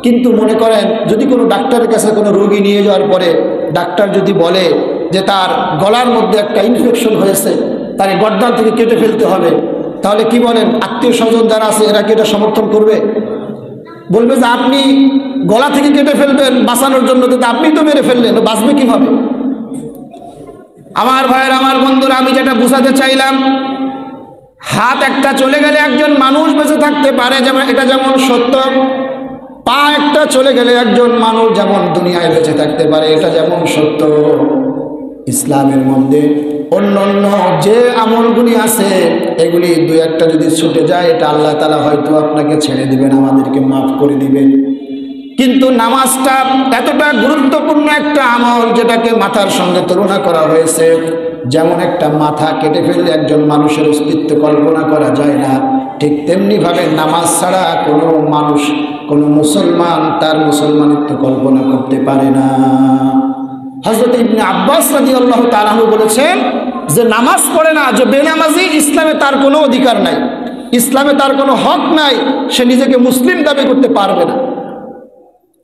কিন্তু মনে করেন যদি কোনো ডাক্তারের কাছে কোনো রোগী নিয়ে যাওয়ার পরে ডাক্তার যদি বলে যে তার গলার মধ্যে একটা ইনফেকশন হয়েছে, তার গর্দান থেকে কেটে ফেলতে হবে, তাহলে কি বলেন আত্মীয় স্বজন যারা আছে এরা কি এটা সমর্থন করবে? বলবে যে আপনি গলা থেকে কেটে ফেলবেন বাঁচানোর জন্য, কিন্তু আপনি তো মেরে ফেললেন, বাঁচবে কিভাবে? আমার ভাইয়ের, আমার বন্ধুরা, আমি যেটা বোঝাতে চাইলাম, হাত একটা চলে গেলে একজন মানুষ বেঁচে থাকতে পারে, যেমন এটা যেমন সত্য, পা একটা চলে গেলে একজন মানুষ যেমন দুনিয়ায় বেঁচে থাকতে পারে, এটা যেমন সত্য। ইসলামের মধ্যে অন্য অন্য যে আমলগুলি আছে এগুলি দুই একটা যদি ছুটে যায়, এটা আল্লাহ তাআলা হয়তো আপনাকে ছেড়ে দিবেন, আমাদেরকে মাফ করে দিবেন। কিন্তু নামাজটা এতটা গুরুত্বপূর্ণ একটা আমল যেটাকে মাথার সঙ্গে তুলনা করা হয়েছে। যেমন একটা মাথা কেটে ফেললে একজন মানুষের অস্তিত্ব কল্পনা করা যায় না, ঠিক তেমনিভাবে নামাজ ছাড়া কোনো মানুষ, কোনো মুসলমান তার মুসলমানিত্ব কল্পনা করতে পারে না। হযরত ইবনে আব্বাস রাদিয়াল্লাহু তাআলা আনহু বলেছেন যে নামাজ পড়ে না, যে বেনামাজি, ইসলামে তার কোনো অধিকার নাই, ইসলামে তার কোনো হক নাই, সে নিজেকে মুসলিম দাবি করতে পারবে না।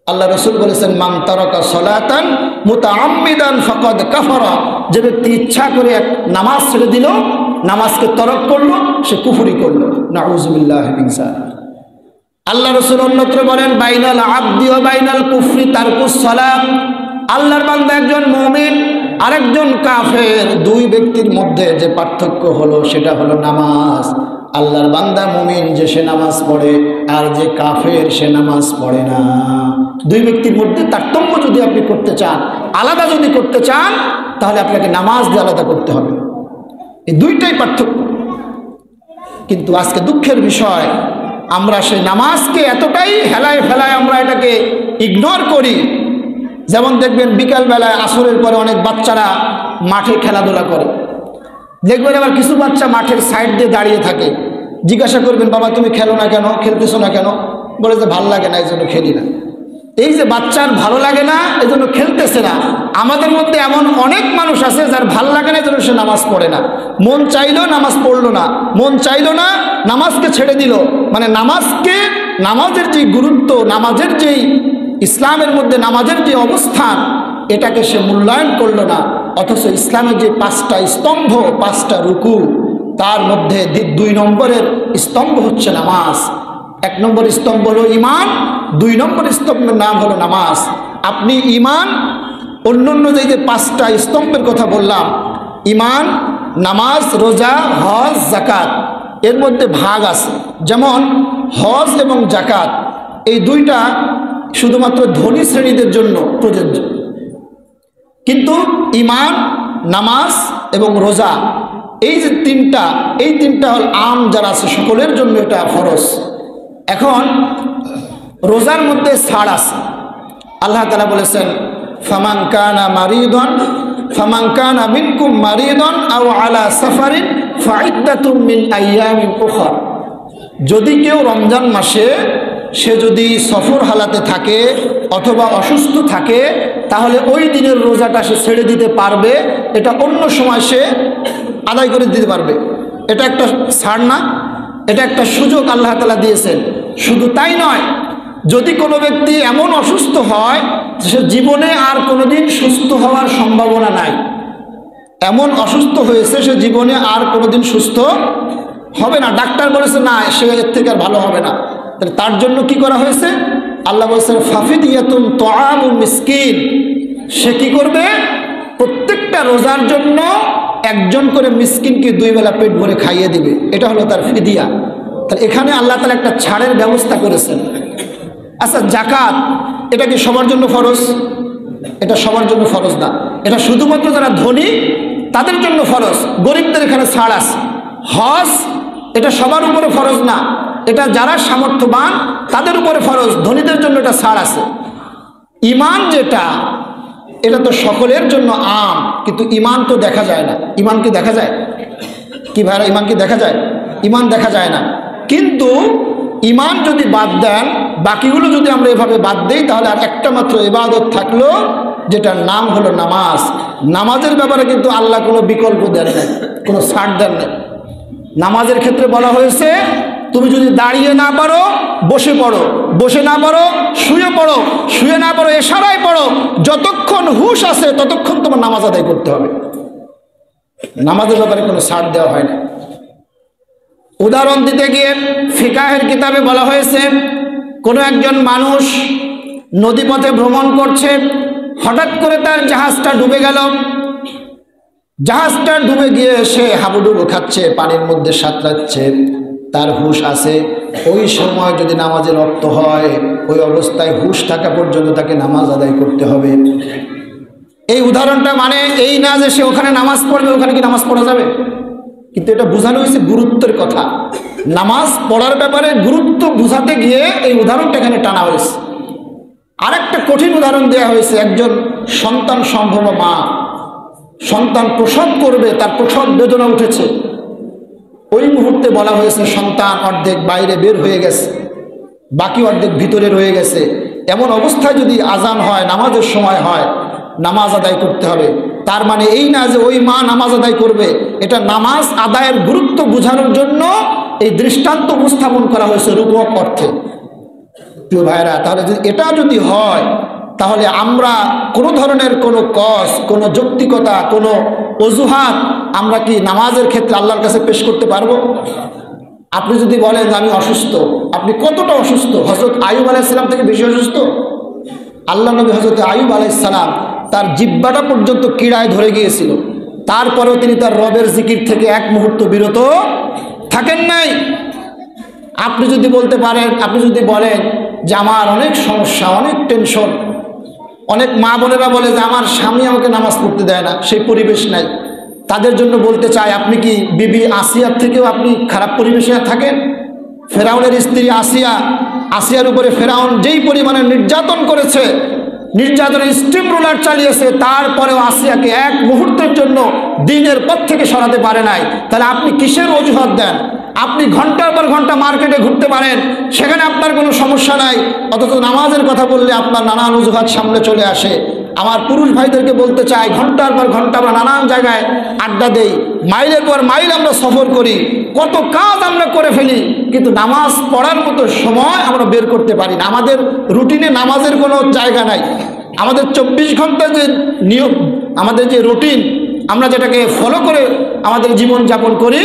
আল্লাহ রাসূল বলেছেন মান তারাকা সালাতান মুতাআম্মিদান ফাকাদ কাফারা, যে ব্যক্তি ইচ্ছা করে এক নামাজ ছেড়ে দিল, নামাজকে তরক করলো, সে কুফরি করলো। নাউযুবিল্লাহি মিন যালিক। আল্লাহ রাসূল অন্যত্র বলেন বাইনাল আবদি ওয়া বাইনাল কুফরি তারকুস সালাত, আল্লাহর বান্দা একজন মুমিন আরেকজন কাফের, দুই ব্যক্তির মধ্যে যে পার্থক্য হলো সেটা হলো নামাজ। আল্লাহর বান্দা মুমিন যে সে নামাজ পড়ে, আর যে কাফের সে নামাজ পড়ে না। দুই ব্যক্তির মধ্যে তারতম্য যদি আপনি করতে চান, আলাদা যদি করতে চান, তাহলে আপনাকে নামাজ দিয়ে আলাদা করতে হবে। এই দুইটাই পার্থক্য। কিন্তু আজকে দুঃখের বিষয়, আমরা সেই নামাজকে এতটাই হেলায় ফেলায় আমরা এটাকে ইগনোর করি। যেমন দেখবেন বিকালবেলায় আসরের পরে অনেক বাচ্চারা মাঠে খেলাধুলা করে, দেখবেন আবার কিছু বাচ্চা মাঠের সাইড দিয়ে দাঁড়িয়ে থাকে। জিজ্ঞাসা করবেন বাবা তুমি খেলো না কেন, খেলতেছো না কেন? বলে যে ভালো লাগে না, এই জন্য খেলি না। এই যে বাচ্চার ভালো লাগে না এই জন্য খেলতেছে না, আমাদের মধ্যে এমন অনেক মানুষ আছে যার ভালো লাগে না এই জন্য সে নামাজ পড়ে না। মন চাইলো নামাজ পড়লো না, মন চাইলো না নামাজকে ছেড়ে দিল। মানে নামাজকে, নামাজের যে গুরুত্ব, নামাজের যেই ইসলামের মধ্যে নামাজের যে অবস্থান, এটাকে সে মূল্যায়ন করলো না। অথচ ইসলামের যে পাঁচটা স্তম্ভ, পাঁচটা রুকু, তার মধ্যে 2 নম্বরের স্তম্ভ হচ্ছে নামাজ। 1 নম্বর স্তম্ভ হলো ঈমান, 2 নম্বর স্তম্ভের নাম হলো নামাজ। আপনি ঈমান, অন্যান্য যে 5টা স্তম্ভের কথা বললাম, ঈমান, নামাজ, রোজা, হজ, যাকাত, এর মধ্যে ভাগ আছে। যেমন হজ এবং যাকাত এই দুইটা শুধুমাত্র ধনী শ্রেণীদের জন্য প্রযোজ্য, কিন্তু ঈমান, নামাজ এবং রোজা এই যে তিনটা, এই তিনটা হল আম যারা আছে সকলের জন্য এটা ফরজ। এখন রোজার মধ্যে ছাড় আছে। আল্লাহ তাআলা বলেছেন ফামান কানা মারিদান, ফামান কানা মিনকুম মারিদান আও আলা সাফারিন ফাইদ্দাতুম মিন আইয়ামিন উখরা, যদি কেউ রমজান মাসে সে যদি সফর হালাতে থাকে অথবা অসুস্থ থাকে, তাহলে ওই দিনের রোজাটা সে ছেড়ে দিতে পারবে, এটা অন্য সময় সে আদায় করে দিতে পারবে। এটা একটা ছাড় না? এটা একটা সুযোগ আল্লাহ তাআলা দিয়েছেন। শুধু তাই নয়, যদি কোনো ব্যক্তি এমন অসুস্থ হয় সে জীবনে আর কোনোদিন সুস্থ হওয়ার সম্ভাবনা নাই, এমন অসুস্থ হয়েছে সে জীবনে আর কোনোদিন সুস্থ হবে না, ডাক্তার বলেছে না সে এর থেকে আর ভালো হবে না, তাহলে তার জন্য কি করা হয়েছে? আল্লাহ বলেছেন ফাফিদিয়াতুন তুআমুল মিসকিন, সে কি করবে? প্রত্যেকটা রোজার জন্য একজন করে মিসকিনকে 2 বেলা পেট ভরে খাইয়ে দিবে, এটা হলো তার ফিদিয়া। তাহলে এখানে আল্লাহ তাআলা একটা ছাড়ের ব্যবস্থা করেছেন। আচ্ছা যাকাত, এটা কি সবার জন্য ফরজ? এটা সবার জন্য ফরজ না, এটা শুধুমাত্র যারা ধনী তাদের জন্য ফরজ, গরিবদের এখানে ছাড় আছে। হজ, এটা সবার উপরে ফরজ না, এটা যারা সামর্থ্যবান তাদের উপরে ফরজ, ধনীদের জন্য এটা ছাড় আছে। ঈমান যেটা, এটা তো সকলের জন্য আম, কিন্তু ঈমান তো দেখা যায় না। ঈমান কি দেখা যায়? কি ভাইরা, ঈমান কি দেখা যায়? ইমান দেখা যায় না। কিন্তু ইমান যদি বাদ দেন, বাকিগুলো যদি আমরা এভাবে বাদ দেই, তাহলে আর একটা মাত্র ইবাদত থাকলো, যেটার নাম হলো নামাজ। নামাজের ব্যাপারে কিন্তু আল্লাহ কোনো বিকল্প দেন নাই, কোনো ছাড় দেন নাই। নামাজের ক্ষেত্রে বলা হয়েছে, তুমি যদি দাঁড়িয়ে না পারো বসে পড়ো, বসে না পারো শুয়ে পড়ো, শুয়ে না পারো এশারায় পড়ো, যতক্ষণ হুঁশ আছে ততক্ষণ তোমার নামাজ আদায় করতে হবে। নামাজের ব্যাপারে কোনো ছাড় দেওয়া হয় না। উদাহরণ দিতে গিয়ে ফিকাহের কিতাবে বলা হয়েছে, কোনো একজন মানুষ নদীপথে ভ্রমণ করছে, হঠাৎ করে তার জাহাজটা ডুবে গেল। জাহাজটা ডুবে গিয়ে সে হাবুডুবু খাচ্ছে, পানির মধ্যে সাঁতরাচ্ছে, তার হুঁশ আছে। ওই সময় যদি নামাজের রক্ত হয়, ওই অবস্থায় হুঁশ থাকা পর্যন্ত তাকে নামাজ আদায় করতে হবে। এই উদাহরণটা মানে এই না যে সে ওখানে নামাজ পড়বে, ওখানে কি নামাজ পড়া যাবে? কিন্তু এটা বোঝানো হয়েছে গুরুত্বের কথা। নামাজ পড়ার ব্যাপারে গুরুত্ব বোঝাতে গিয়ে এই উদাহরণটা এখানে টানা হয়েছে। আরেকটা কঠিন উদাহরণ দেওয়া হয়েছে, একজন সন্তান সম্ভবা মা সন্তান প্রসব করবে, তার প্রসব বেদনা উঠেছে। ওই মুহূর্তে বলা হয়েছে সন্তান অর্ধেক বাইরে বের হয়ে গেছে, বাকি অর্ধেক ভিতরে রয়ে গেছে। এমন অবস্থায় যদি আজান হয়, নামাজের সময় হয়, নামাজ আদায় করতে হবে। তার মানে এই না যে ওই মা নামাজ আদায় করবে। এটা নামাজ আদায়ের গুরুত্ব বোঝানোর জন্য এই দৃষ্টান্ত উপস্থাপন করা হয়েছে রূপক অর্থে। প্রিয় ভাইরা, তাহলে এটা যদি হয়, তাহলে আমরা কোনো ধরনের কোনো কস, কোনো যৌক্তিকতা, কোনো অজুহাত আমরা কি নামাজের ক্ষেত্রে আল্লাহর কাছে পেশ করতে পারবো? আপনি যদি বলেন যে আমি অসুস্থ, আপনি কতটা অসুস্থ? হযরত আইয়ুব আলাইহিস সালাম থেকে বেশি অসুস্থ? আল্লাহ নবী হযরত আইয়ুব আলাইহিস সালাম, তার জিহ্বাটা পর্যন্ত কীড়ায় ধরে গিয়েছিল, তারপরেও তিনি তার রবের জিকির থেকে এক মুহূর্ত বিরত থাকেন নাই। আপনি যদি বলতে পারেন, আপনি যদি বলেন যে আমার অনেক সমস্যা, অনেক টেনশন, অনেক মা বোনেরা বলে যে আমার স্বামী আমাকে নামাজ পড়তে দেয় না, সেই পরিবেশ নাই, তাদের জন্য বলতে চাই, আপনি কি বিবি আসিয়ার থেকেও আপনি খারাপ পরিবেশে থাকেন? ফেরাউনের স্ত্রী আসিয়ার উপরে ফেরাউন যেই পরিমাণে নির্যাতন করেছে, নির্যাতনের স্টিম রোলার চালিয়েছে, তারপরেও আসিয়াকে এক মুহূর্তের জন্য দিনের পথ থেকে সরাতে পারে নাই। তাহলে আপনি কিসের অজুহাত দেন? আপনি ঘন্টার পর ঘন্টা মার্কেটে ঘুরতে পারেন, সেখানে আপনার কোনো সমস্যা নাই, অথচ নামাজের কথা বললে আপনার নানান অজুহাত সামনে চলে আসে। আমার পুরুষ ভাইদেরকে বলতে চাই, ঘন্টার পর ঘন্টা আমরা নানান জায়গায় আড্ডা দেই, মাইলের পর মাইল আমরা সফর করি, কত কাজ আমরা করে ফেলি, কিন্তু নামাজ পড়ার মতো সময় আমরা বের করতে পারি না। আমাদের রুটিনে নামাজের কোনো জায়গা নাই। আমাদের 24 ঘন্টা যে নিয়ম, আমাদের যে রুটিন, আমরা যেটাকে ফলো করে আমাদের জীবন যাপন করি,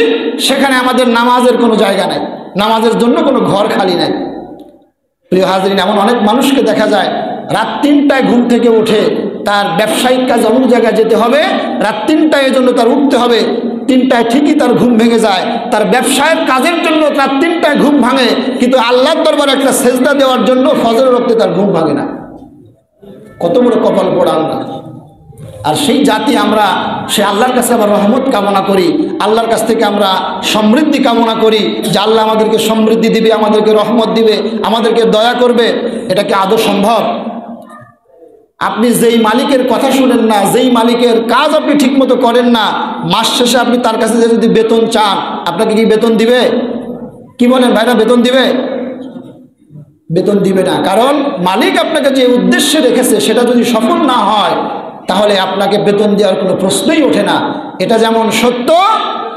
সেখানে আমাদের নামাজের কোনো জায়গা নাই, নামাজের জন্য কোনো ঘর খালি নাই। প্রিয় হাজরিন, এমন অনেক মানুষকে দেখা যায় রাত 3টায় ঘুম থেকে ওঠে, তার ব্যবসায়িক কাজ অমুক জায়গায় যেতে হবে, রাত 3টায় এজন্য তার উঠতে হবে, 3টায় ঠিকই তার ঘুম ভেঙে যায়। তার ব্যবসায়ের কাজের জন্য রাত 3টায় ঘুম ভাঙে, কিন্তু আল্লাহর দরবারে একটা সেজদা দেওয়ার জন্য ফজরের ওয়াক্তে তার ঘুম ভাঙে না। কত বড় কপাল পোড়া আমরা! আর সেই জাতি আমরা, সে আল্লাহর কাছে আবার রহমত কামনা করি, আল্লাহর কাছ থেকে আমরা সমৃদ্ধি কামনা করি যে আল্লাহ আমাদেরকে সমৃদ্ধি দিবে, আমাদেরকে রহমত দিবে, আমাদেরকে দয়া করবে। এটা কি আদৌ সম্ভব? আপনি যেই মালিকের কথা শুনেন না, যেই মালিকের কাজ আপনি ঠিকমতো করেন না, মাস শেষে আপনি তার কাছে যদি বেতন চান, আপনাকে কি বেতন দিবে? কি বলেন ভাইরা, বেতন দিবে? বেতন দিবে না। কারণ মালিক আপনাকে যে উদ্দেশ্যে রেখেছে সেটা যদি সফল না হয়, তাহলে আপনাকে বেতন দেওয়ার কোনো প্রশ্নই ওঠে না। এটা যেমন সত্য,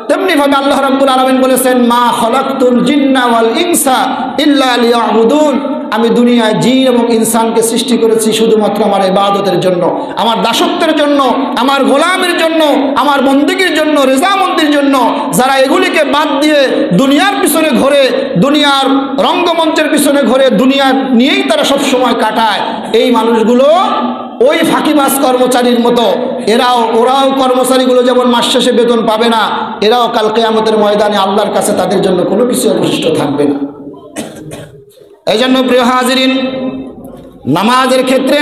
তেমনিভাবে আল্লাহ রাব্বুল আলামিন বলেছেন, মা খলাকতুল জিন্না ওয়াল ইনসা ইল্লা লিয়াবুদুন, আমি দুনিয়ায় জিন এবং ইনসানকে সৃষ্টি করেছি শুধুমাত্র আমার ইবাদতের জন্য, আমার দাসত্বের জন্য, আমার গোলামের জন্য, আমার বন্দেগীর জন্য, রেজামন্দির জন্য। যারা এগুলিকে বাদ দিয়ে দুনিয়ার পিছনে ঘোরে, দুনিয়ার রঙ্গমঞ্চের পিছনে ঘোরে, দুনিয়া নিয়েই তারা সব সময় কাটায়, এই মানুষগুলো ওই ফাঁকিবাজ কর্মচারীর মতো। ওরাও কর্মচারীগুলো যেমন মাস শেষে বেতন পাবে না, এরাও কাল কিয়ামতের ময়দানে আল্লাহর কাছে তাদের জন্য কোনো কিছু অবশিষ্ট থাকবে না। এই জন্য প্রিয় হাজিরিন, নামাজের ক্ষেত্রে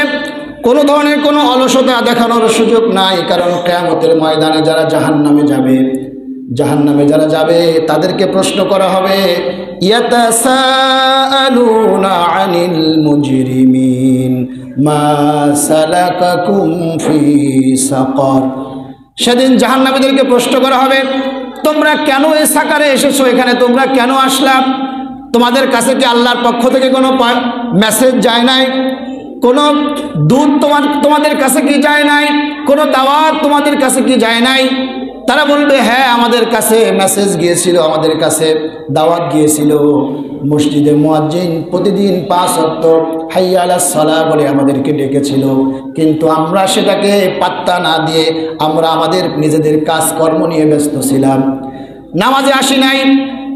কোনো ধরনের কোনো অলসতা দেখানোর সুযোগ নাই। কারণ কিয়ামতের ময়দানে যারা জাহান্নামে যারা যাবে তাদেরকে প্রশ্ন করা হবে, ইয়াতাসাআলুনা আনিল মুজরিমিন মা সালাকাকুম ফি সাকার। সেদিন জাহান্নামীদেরকে প্রশ্ন করা হবে, তোমরা কেন এই সাকারে এসেছো, এখানে তোমরা কেন আসলাম? তোমাদের কাছে কি আল্লাহর পক্ষ থেকে কোনো মেসেজ যায় নাই? কোনো দূত তোমাদের কাছে কি যায় নাই? কোনো দাওয়াত তোমাদের কাছে কি যায় নাই? তারা বলবে হ্যাঁ, আমাদের কাছে মেসেজ গিয়েছিল, আমাদের কাছে দাওয়াত গিয়েছিল। মসজিদে মুয়াজ্জিন প্রতিদিন 5 ওয়াক্ত হাইয়া আলাস সালাহ বলে আমাদেরকে ডেকেছিল, কিন্তু আমরা সেটাকে পাত্তা না দিয়ে আমরা আমাদের নিজেদের কাজকর্ম নিয়ে ব্যস্ত ছিলাম, নামাজে আসি নাই।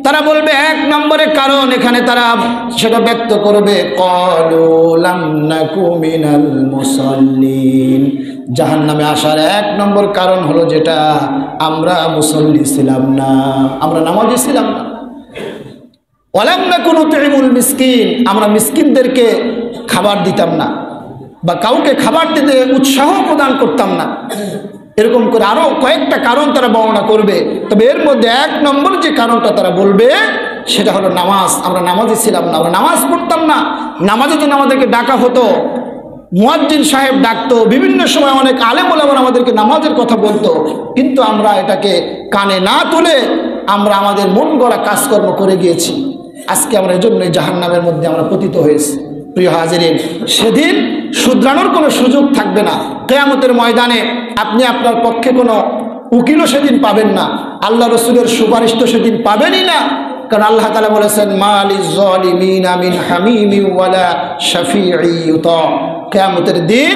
তারা বলবে 1 নম্বরে কারণ, এখানে তারা সেটা ব্যক্ত করবে, ক্বালু লাম নাকু মিনাল মুসাল্লিন। জাহান্নামে আসার 1 নম্বর কারণ হলো যেটা, আমরা মুসল্লি ছিলাম না, আমরা নামাজি ছিলাম না। ওয়ালাম নাকু নুতইমুল মিসকিন, আমরা মিসকিনদেরকে খাবার দিতাম না বা কাউকে খাবার দিতে উৎসাহ প্রদান করতাম না। এরকম করে আরো কয়েকটা কারণ তারা বর্ণনা করবে, তবে এর মধ্যে 1 নম্বর যে কারণটা তারা বলবে সেটা হলো নামাজ। আমরা নামাজি ছিলাম না, আমরা নামাজ পড়তাম না। নামাজের জন্য আমাদেরকে ডাকা হতো, মুয়াজ্জিন সাহেব ডাকতো, বিভিন্ন সময় অনেক আলেম ওলামা আমাদেরকে নামাজের কথা বলতো, কিন্তু আমরা এটাকে কানে না তুলে আমরা আমাদের মন গড়া কাজকর্ম করে গিয়েছি। আজকে আমরা এই জন্যই জাহান্নামের মধ্যে আমরা পতিত হয়েছি। প্রিয় হাজিরিন, সেদিন শুধরানোর কোনো সুযোগ থাকবে না। কিয়ামতের ময়দানে আপনি আপনার পক্ষে কোনো উকিলও সেদিন পাবেন না, আল্লাহ রসুলের সুপারিশ তো সেদিন পাবেনই না। কারণ আল্লাহ তাআলা বলেছেন, মা লিয-যালিমিনা মিন হামিমিন ওয়ালা শাফিঈ ইউতা। কিয়ামতের দিন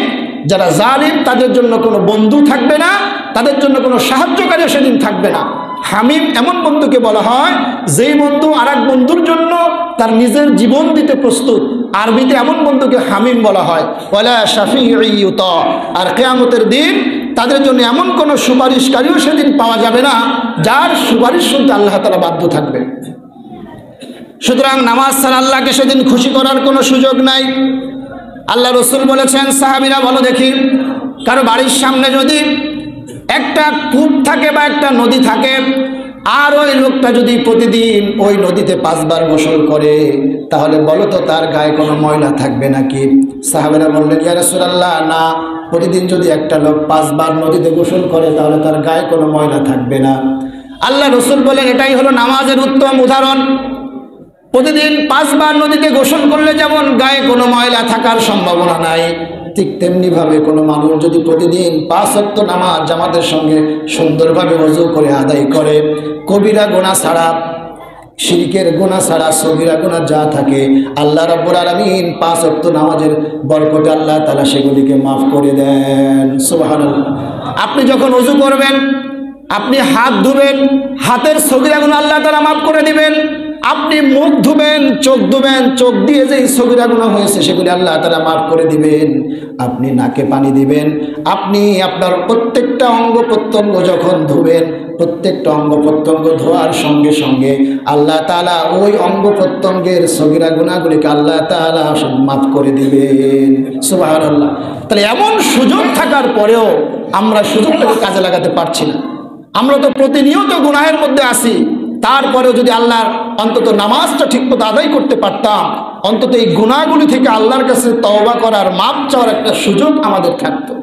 যারা জালিম তাদের জন্য কোনো বন্ধু থাকবে না, তাদের জন্য কোনো সাহায্যকারী সেদিন থাকবে না। হামিম এমন বন্ধুকে বলা হয় যেই বন্ধু আরেক বন্ধুর জন্য তার নিজের জীবন দিতে প্রস্তুত। আরবিতে এমন বন্ধুকে হামিম বলা হয়। ওয়ালা শাফিঈ ইউতা। আর কিয়ামতের দিন তাদের জন্য এমন কোনো সুপারিশকারীও সেদিন পাওয়া যাবে না যার সুপারিশ শুনতে আল্লাহ তাআলা বাধ্য থাকবে। সুতরাং নামাজ ছাড়া আল্লাহকে সেদিন খুশি করার কোনো সুযোগ নাই। আল্লাহ রসুল বলেছেন, সাহাবীরা বলো দেখি, কারো বাড়ির সামনে যদি একটা কূপ থাকে বা একটা নদী থাকে, আর ওই লোকটা যদি প্রতিদিন ওই নদীতে 5 বার গোসল করে, তাহলে বলো তো তার গায়ে কোনো ময়লা থাকবে নাকি? সাহাবীরা বললেন, ইয়া রাসূলুল্লাহ, না, প্রতিদিন যদি একটা লোক 5 বার নদীতে গোসল করে তাহলে তার গায়ে কোনো ময়লা থাকবে না। আল্লাহ রসুল বলেন, এটাই হলো নামাজের উত্তম উদাহরণ। প্রতিদিন 5 বার নদীতে গোসল করলে যেমন গায়ে কোনো ময়লা থাকার সম্ভাবনা নাই, ঠিক তেমনিভাবে কোনো মানুষ যদি প্রতিদিন 5 ওয়াক্ত নামাজ জামাতের সঙ্গে সুন্দরভাবে ওযু করে আদায় করে, কবিরা গুনাহ ছাড়া, শিরকের গুনাহ ছাড়া সগীরা গুনাহ যা থাকে, আল্লাহ রাব্বুল আলামিন 5 ওয়াক্ত নামাজের বরকতে আল্লাহ তাআলা সেগুলিকে মাফ করে দেন। সুবহানাল্লাহ। আপনি যখন ওযু করবেন, আপনি হাত ধুবেন, হাতের সগীরা গুনাহ আল্লাহ তাআলা মাফ করে দিবেন। আপনি মুখ ধুবেন, চোখ ধুবেন, চোখ দিয়ে যে সগীরা গুনাহ হয়েছে সেগুলি আল্লাহ তাআলা মাফ করে দিবেন। আপনি নাকে পানি দিবেন, আপনি আপনার প্রত্যেকটা অঙ্গ প্রত্যঙ্গ যখন ধুবেন, প্রত্যেকটা অঙ্গ প্রত্যঙ্গ ধোয়ার সঙ্গে সঙ্গে আল্লাহ তাআলা ওই অঙ্গ প্রত্যঙ্গের সগীরা গুনাহগুলিকে আল্লাহ তাআলা মাফ করে দিবেন। সুবহানাল্লাহ। তাহলে এমন সুযোগ থাকার পরেও আমরা সুযোগটাকে কাজে লাগাতে পারছি না। আমরা তো প্রতিনিয়ত গুনাহের মধ্যে আছি, তারপরেও যদি আল্লাহর অন্তত নামাজটা ঠিকমতো আদায় করতে পারতাম, অন্তত এই গুনাহগুলি থেকে আল্লাহর কাছে তওবা করার, মাপ চাওয়ার একটা সুযোগ আমাদের থাকতো।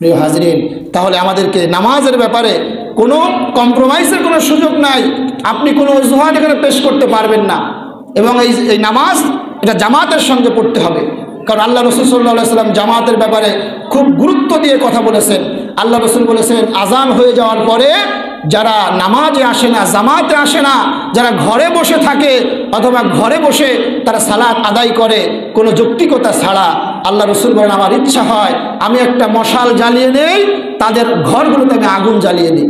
প্রিয় হাজরিন, তাহলে আমাদেরকে নামাজের ব্যাপারে কোনো কম্প্রোমাইজের কোনো সুযোগ নাই। আপনি কোনো অজুহাত এখানে পেশ করতে পারবেন না। এবং এই নামাজ এটা জামাতের সঙ্গে পড়তে হবে। কারণ আল্লাহ রসুল সাল্লাল্লাহু আলাইহি ওয়াসাল্লাম জামাতের ব্যাপারে খুব গুরুত্ব দিয়ে কথা বলেছেন। আল্লাহ রসুল বলেছেন, আজান হয়ে যাওয়ার পরে যারা নামাজে আসে না, জামাতে আসে না, যারা ঘরে বসে থাকে অথবা ঘরে বসে তারা সালাত আদায় করে কোনো যৌক্তিকতা ছাড়া, আল্লাহ রসুল বলেন, আমার ইচ্ছা হয় আমি একটা মশাল জ্বালিয়ে নেই, তাদের ঘরগুলোতে আমি আগুন জ্বালিয়ে দিই।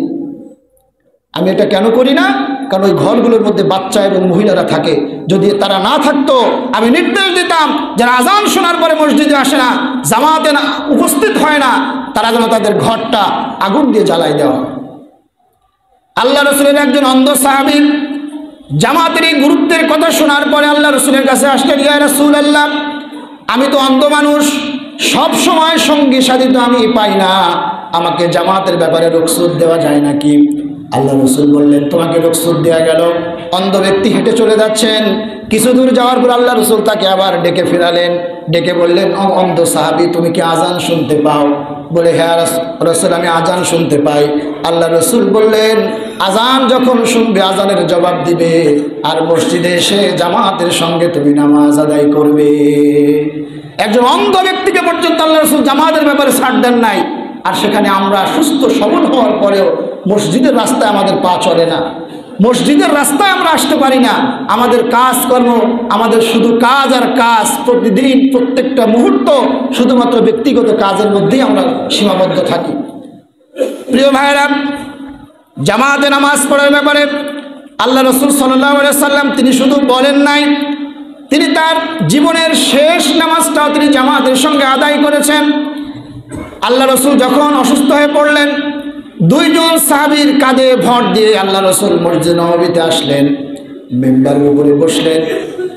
আমি এটা কেন করি না? কারণ ওই ঘরগুলোর মধ্যে বাচ্চা এবং মহিলারা থাকে। যদি তারা না থাকতো, আমি নির্দেশ দিতাম যারা আজান শোনার পরে মসজিদে আসে না, জামাতে না উপস্থিত হয় না, তারা যেন তাদের ঘরটা আগুন দিয়ে জ্বালাই দেওয়া। আল্লাহ রসুলের একজন অন্ধ সাহাবী জামাতের এই গুরুত্বের কথা শোনার পরে আল্লাহ রসুলের কাছে আসলেন, ইয়া রাসূলুল্লাহ, আমি তো অন্ধ মানুষ, সব সময় সঙ্গী সাথী তো আমি পাই না, আমাকে জামাতের ব্যাপারে রুখসত দেওয়া যায় নাকি? আল্লাহ রসুল বললেন, তোমাকে রুখসত দেওয়া গেল। অন্ধ ব্যক্তি হেঁটে চলে যাচ্ছেন, কিছু দূর যাওয়ার পর আল্লাহ রসুল তাকে আবার ডেকে ফেরালেন, ডেকে বললেন, অন্ধ সাহাবী, তুমি কি আজান শুনতে পাও? বলে, হ্যাঁ রাসূল, আমি আজান শুনতে পাই। আল্লাহ রসুল বললেন, আজান যখন শুনবে আজানের জবাব দিবে, আর মসজিদে এসে জামাতের সঙ্গে তুমি নামাজ আদায় করবে। একজন অন্ধ ব্যক্তিকে পর্যন্ত আল্লাহ রসুল জামাতের ব্যাপারে ছাড় দেন নাই, আর সেখানে আমরা সুস্থ সবল হওয়ার পরেও মসজিদের রাস্তায় আমাদের পা চলে না, মসজিদের রাস্তায় আমরা আসতে পারি না। আমাদের কাজকর্ম, আমাদের শুধু কাজ আর কাজ, প্রতিদিন প্রত্যেকটা মুহূর্ত শুধুমাত্র ব্যক্তিগত কাজের মধ্যেই আমরা সীমাবদ্ধ থাকি। প্রিয় ভাইয়েরা, জামাতে নামাজ পড়ার ব্যাপারে আল্লাহ রসুল সাল্লাল্লাহু আলাইহি সাল্লাম তিনি শুধু বলেন নাই, তিনি তার জীবনের শেষ নামাজটাও তিনি জামাতের সঙ্গে আদায় করেছেন। আল্লাহ রসুল যখন অসুস্থ হয়ে পড়লেন, দুইজন সাহাবীর কাঁধে ভর দিয়ে আল্লাহ রসুল মসজিদ নববীতে আসলেন, মেম্বারের উপরে বসলেন।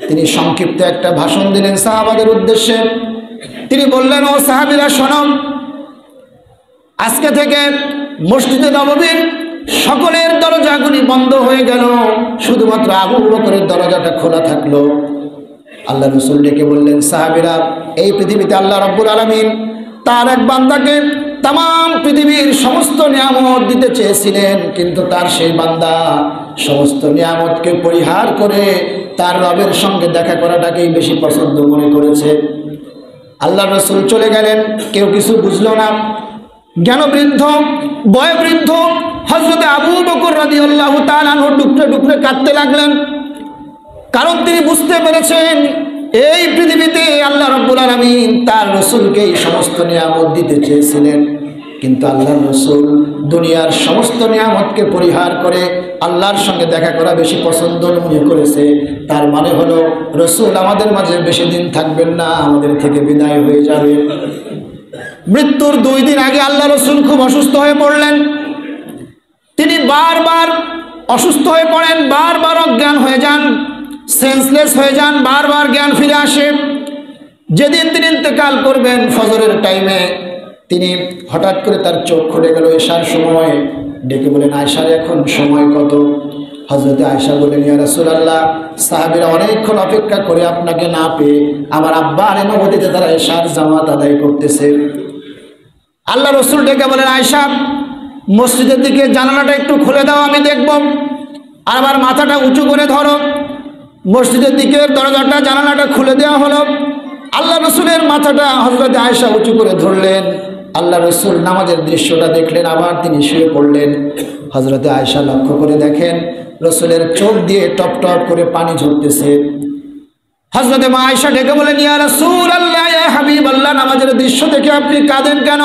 তিনি সংক্ষিপ্ত একটা ভাষণ দিলেন সাহাবাদের উদ্দেশ্যে। তিনি বললেন, ও সাহাবীরা শোনো, আজকে থেকে মসজিদে নববীর সকলের দরজাগুলি বন্ধ হয়ে গেল, শুধুমাত্র আবু বকরের দরজাটা খোলা থাকলো। আল্লাহ রসুল ডেকে বললেন, সাহাবীরা, এই পৃথিবীতে আল্লাহ রাব্বুল আলামিন তার এক বান্দাকে তাম পৃথিবীর সমস্ত নিয়ামত দিতে চেয়েছিলেন, কিন্তু তার সেই বান্দা সমস্ত নিয়ামতকে পরিহার করে তার রবের সঙ্গে দেখা করাটাকেই বেশি পছন্দ মনে করেছে। আল্লাহ রসুল চলে গেলেন, কেউ কিছু বুঝলো না। জ্ঞানবৃদ্ধ, বয়োবৃদ্ধ হযরত আবু বকর রাদিয়াল্লাহু তাআলা আনহু টুকরে টুকরে কাঁদতে লাগলেন, কারণ তিনি বুঝতে পেরেছেন এই পৃথিবীতে আল্লাহ রাব্বুল আলামিন তার রসুলকে এই সমস্ত নিয়ামত দিতে চেয়েছিলেন, কিন্তু আল্লাহর রসুল দুনিয়ার সমস্ত নিয়ামতকে পরিহার করে আল্লাহর সঙ্গে দেখা করা বেশি পছন্দ মনে করেছে। তার মানে হলো রসুল আমাদের মাঝে বেশি দিন থাকবেন না, আমাদের থেকে বিদায় হয়ে যাবে। মৃত্যুর 2 দিন আগে আল্লাহ রসুল খুব অসুস্থ হয়ে পড়লেন। তিনি বারবার অসুস্থ হয়ে পড়েন, বারবার অজ্ঞান হয়ে যান, সেন্সলেস হয়ে যান, বারবার জ্ঞান ফিরে আসে। যেদিন তিনি ইন্তেকাল করবেন ফজরের টাইমে, তিনি হঠাৎ করে তার চোখ খুলে গেল এশার সময়। ডেকে বলেন, আয়েশার এখন সময় কত? হযরতে আয়েশা বলেন, ইয়া রাসূলুল্লাহ, সাহাবীরা অনেকক্ষণ অপেক্ষা করে আপনাকে না পেয়ে আমার আব্বা আর নববীতে তারা এশার জামাত আদায় করতেছে। আল্লাহ রসুল ডেকে বলেন, আয়েশা, মসজিদের দিকে জানালাটা একটু খুলে দাও, আমি দেখব। আর আমার মাথাটা উঁচু করে ধরো। মসজিদের দিকের দরজাটা, জানালাটা খুলে দেওয়া হলো। আল্লাহ রসুলের মাথাটা হযরত আয়েশা উঁচু করে ধরলেন। আল্লাহ রসুল নামাজের দৃশ্যটা দেখলেন, আবার তিনি শুয়ে পড়লেন। হযরত আয়েশা লক্ষ্য করে দেখেন রসুলের চোখ দিয়ে টপ টপ করে পানি ঝরতেছে। হযরত মা আয়েশা ডেকে বলেন, ইয়া রাসূলুল্লাহ, ইয়া হাবিবাল্লাহ, নামাজের দৃশ্য দেখে আপনি কাঁদেন কেন?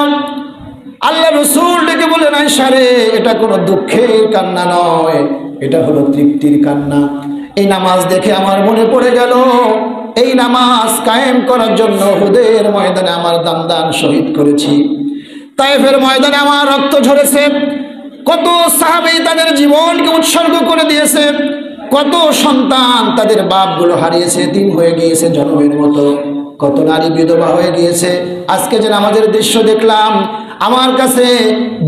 আল্লাহ রসুল ডেকে বলেন, আয়েশা রে, এটা কোনো দুঃখের কান্না নয়, এটা হলো তৃপ্তির কান্না। এই নামাজ দেখে আমার মনে পড়ে গেল, এই নামাজ কায়েম করার জন্য উহুদের ময়দানে আমার দান শহীদ করেছি, তায়েফের ময়দানে আমার রক্ত ঝরেছে, কত সাহাবী তাদের জীবনকে উৎসর্গ করে দিয়েছে, কত সন্তান তাদের বাপগুলো হারিয়েছে, দিন হয়ে গিয়েছে জন্মের মতো, কত নারী বিধবা হয়ে গিয়েছে। আজকে যে নামাজের দৃশ্য দেখলাম, আমার কাছে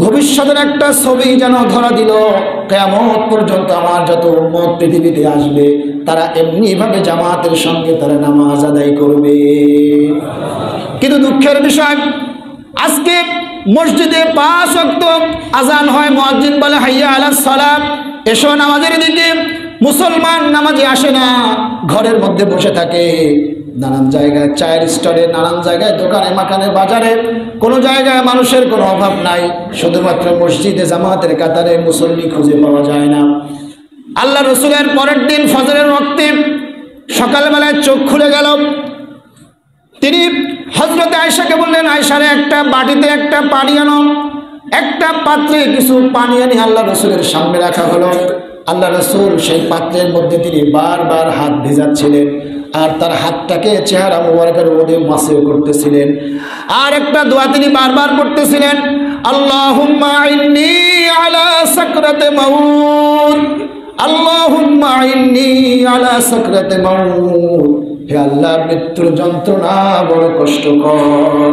ভবিষ্যতের একটা ছবি যেন ধরা দিল। কিয়ামত পর্যন্ত আমার যত উম্মত পৃথিবীতে আসবে, তারা এমনিভাবে জামাতের সঙ্গে তারা নামাজ আদায় করবে। কিন্তু দুঃখের বিষয়, আজকে মসজিদে 5 ওয়াক্ত আজান হয়, মুয়াজ্জিন বলে হাইয়া আলাস সালাত, এসো নামাজের দিকে। মুসলমান নামাজে আসে না, ঘরের মধ্যে বসে থাকে। নানান জায়গায় চায়ের স্টলে, নানান জায়গায় দোকানে মাকানে বাজারে, কোনো জায়গায় মানুষের কোনো অভাব নাই, শুধুমাত্র মসজিদে জামাতের কাতারে মুসল্লি খুঁজে পাওয়া যায় না। আল্লাহ রসুলের পরের দিন ফজরের ওয়াক্তে সকালবেলায় চোখ খুলে গেল। তিনি হযরত আয়েশাকে বললেন, আয়েশারে, একটা বাটিতে একটা পানি আনো। একটা পাত্রে কিছু পানি এনে আল্লাহ রসুলের সামনে রাখা হলো। আল্লাহ রসুল সেই পাত্রের মধ্যে তিনি বারবার হাত ভেজাচ্ছিলেন, আর তার হাতটাকে চেহারা মুবারকের মধ্যে মাসেও করতেছিলেন। আর একটা দোয়া তিনি বারবার পড়তেছিলেন, আল্লাহুম্মা ইন্নী আলা সাকরাতে মাউত, আল্লাহুম্মা ইন্নী আলা সাকরাতে মাউত। হে আল্লাহ, মৃত্যুর যন্ত্রণা বড় কষ্টকর,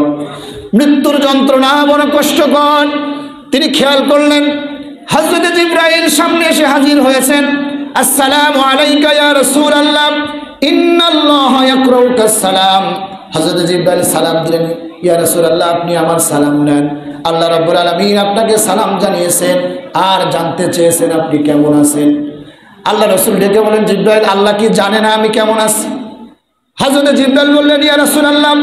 মৃত্যুর যন্ত্রণা বড় কষ্টকর। তিনি খেয়াল করলেন হযরত জিবরাইল সামনে এসে হাজির হয়েছেন। আসসালামু আলাইকা ইয়া রাসূলুল্লাহ, ইন্নাল্লাহা ইয়াকরাউকা সালাম। হযরত জিবরাইল সালাম দিলেন, ইয়া রাসূলুল্লাহ আপনি আমার সালাম নেন। আল্লাহ রাব্বুল আলামিন আপনাকে সালাম জানিয়েছেন আর জানতে চেয়েছেন আপনি কেমন আছেন। আল্লাহ রাসূল ডেকে বলেন, জিবরাইল আল্লাহ কি জানে না আমি কেমন আছি? হযরত জিবরাইল বললেন, ইয়া রাসূলুল্লাহ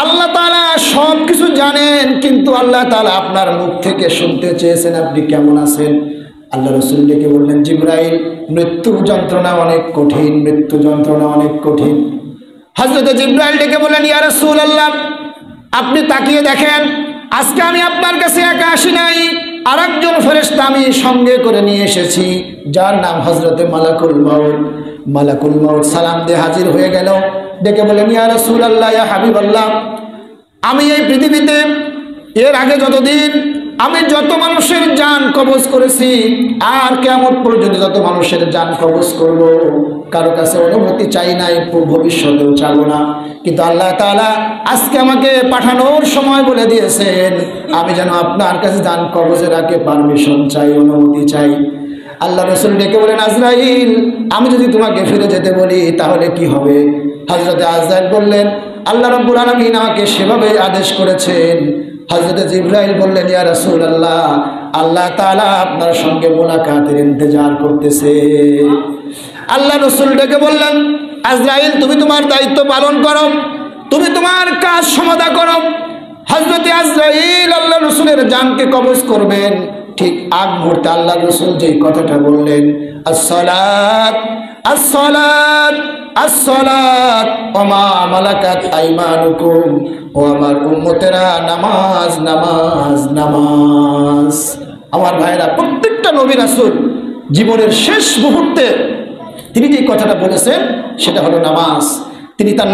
আল্লাহ তাআলা সব কিছু জানেন, কিন্তু আল্লাহ তাআলা আপনার মুখ থেকে শুনতে চেয়েছেন আপনি কেমন আছেন। আল্লাহ রাসূল ডেকে বললেন, জিবরাইল মৃত্যু যন্ত্রণা অনেক কঠিন, মৃত্যু যন্ত্রণা অনেক কঠিন। হযরত জিবরাইল ডেকে বললেন, ইয়া রাসূলুল্লাহ আপনি তাকিয়ে দেখেন, আজকে আমি আপনার কাছে একা আসি নাই, আরেকজন ফেরেশতা আমি সঙ্গে করে নিয়ে এসেছি, যার নাম হযরতে মালাকুল মাউত। মালাকুল মাউত সালাম দিয়ে হাজির হয়ে গেল, ডেকে বলেন, ইয়া রাসূলুল্লাহ ইয়া হাবিবাল্লাহ আমি এই পৃথিবীতে এর আগে যতদিন আমি যত মানুষের জান কবজ করেছি আর কিয়ামত পর্যন্ত যত মানুষের জান কবজ করব, কারো কাছে অনুমতি চাই নাই, ভবিষ্যতেও চাইব না, কিন্তু আল্লাহ তাআলা আজকে আমাকে পাঠানোর সময় বলে দিয়েছেন আমি যেন আপনার কাছে জান কবজের আগে পারমিশন চাই, অনুমতি চাই। আল্লাহ রাসূল ডেকে বলেন, আজরাইল আমি যদি তোমাকে ফিরে যেতে বলি তাহলে কি হবে? হযরতে আজরাইল বললেন, আল্লাহ রাব্বুল আলামিন আমাকে সেভাবে আদেশ করেছেন। হযরতে জিবরাইল বললেন, ইয়া রাসূলুল্লাহ আল্লাহ তাআলা আপনার সঙ্গে মুলাকাতের ইন্তজার করতেছে। আল্লাহ রাসূল ডেকে বললেন, আজরাইল তুমি তোমার দায়িত্ব পালন করো, তুমি তোমার কাজ সমাধা করো। হযরতে আজরাইল আল্লাহ রাসূলের জানকে কবজ করবেন, ঠিক আগ মুহূর্তে আল্লাহ রাসূল যেই কথাটা বললেন, আসসালাত আসসালাত আসসালাত ওয়া মা মালাকাত আইমানুকুম, ও আমার উম্মতেরা নামাজ নামাজ নামাজ। আমার ভাইরা, প্রত্যেকটা নবী রাসূল জীবনের শেষ মুহূর্তে তিনি যে কথাটা বলেছেন সেটা হলো নামাজ। তিনি তার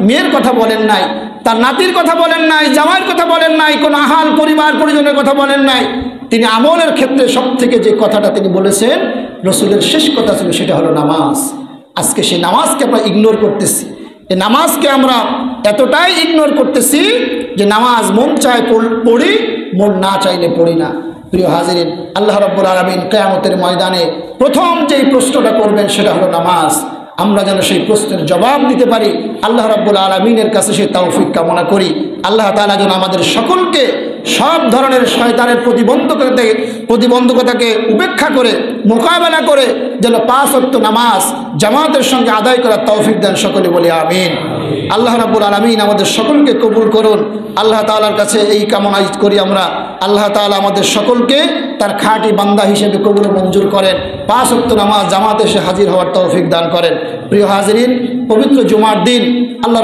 মেয়ের কথা বলেন নাই, তার নাতির কথা বলেন নাই, জামাইয়ের কথা বলেন নাই, কোনো আহাল পরিবার পরিজনের কথা বলেন নাই। তিনি আমলের ক্ষেত্রে সব থেকে যে কথাটা তিনি বলেছেন, রসুলের শেষ কথা ছিল সেটা হলো নামাজ। আজকে সেই নামাজকে আমরা ইগনোর করতেছি। এই নামাজকে আমরা এতটাই ইগনোর করতেছি যে নামাজ মন চায় পড়ি, মন না চাইলে পড়ি না। প্রিয় হাজিরিন, আল্লাহ রাব্বুল আলামিন কিয়ামতের ময়দানে প্রথম যেই প্রশ্নটা করবেন সেটা হলো নামাজ। আমরা যেন সেই প্রশ্নের জবাব দিতে পারি, আল্লাহ রাব্বুল আলামিনের কাছে সেই তৌফিক কামনা করি। আল্লাহ তাআলা যেন আমাদের সকলকে সব ধরনের শয়তানের প্রতিবন্ধকতাকে উপেক্ষা করে মোকাবেলা করে যেন 5 ওয়াক্ত নামাজ জামাতের সঙ্গে আদায় করার তৌফিক দেন, সকলে বলি আমিন। আল্লাহ রাব্বুল আলামিন আমাদের সকলকে কবুল করুন। আল্লাহ তাআলার কাছে এই কামনা করি আমরা, আল্লাহ তাআলা আমাদের সকলকে তার খাঁটি বান্দা হিসেবে কবুল মঞ্জুর করেন, 5 ওয়াক্ত নামাজ জামাতে এসে হাজির হওয়ার তৌফিক দান করেন। প্রিয় হাজিরিন, পবিত্র জুমার দিন আল্লাহ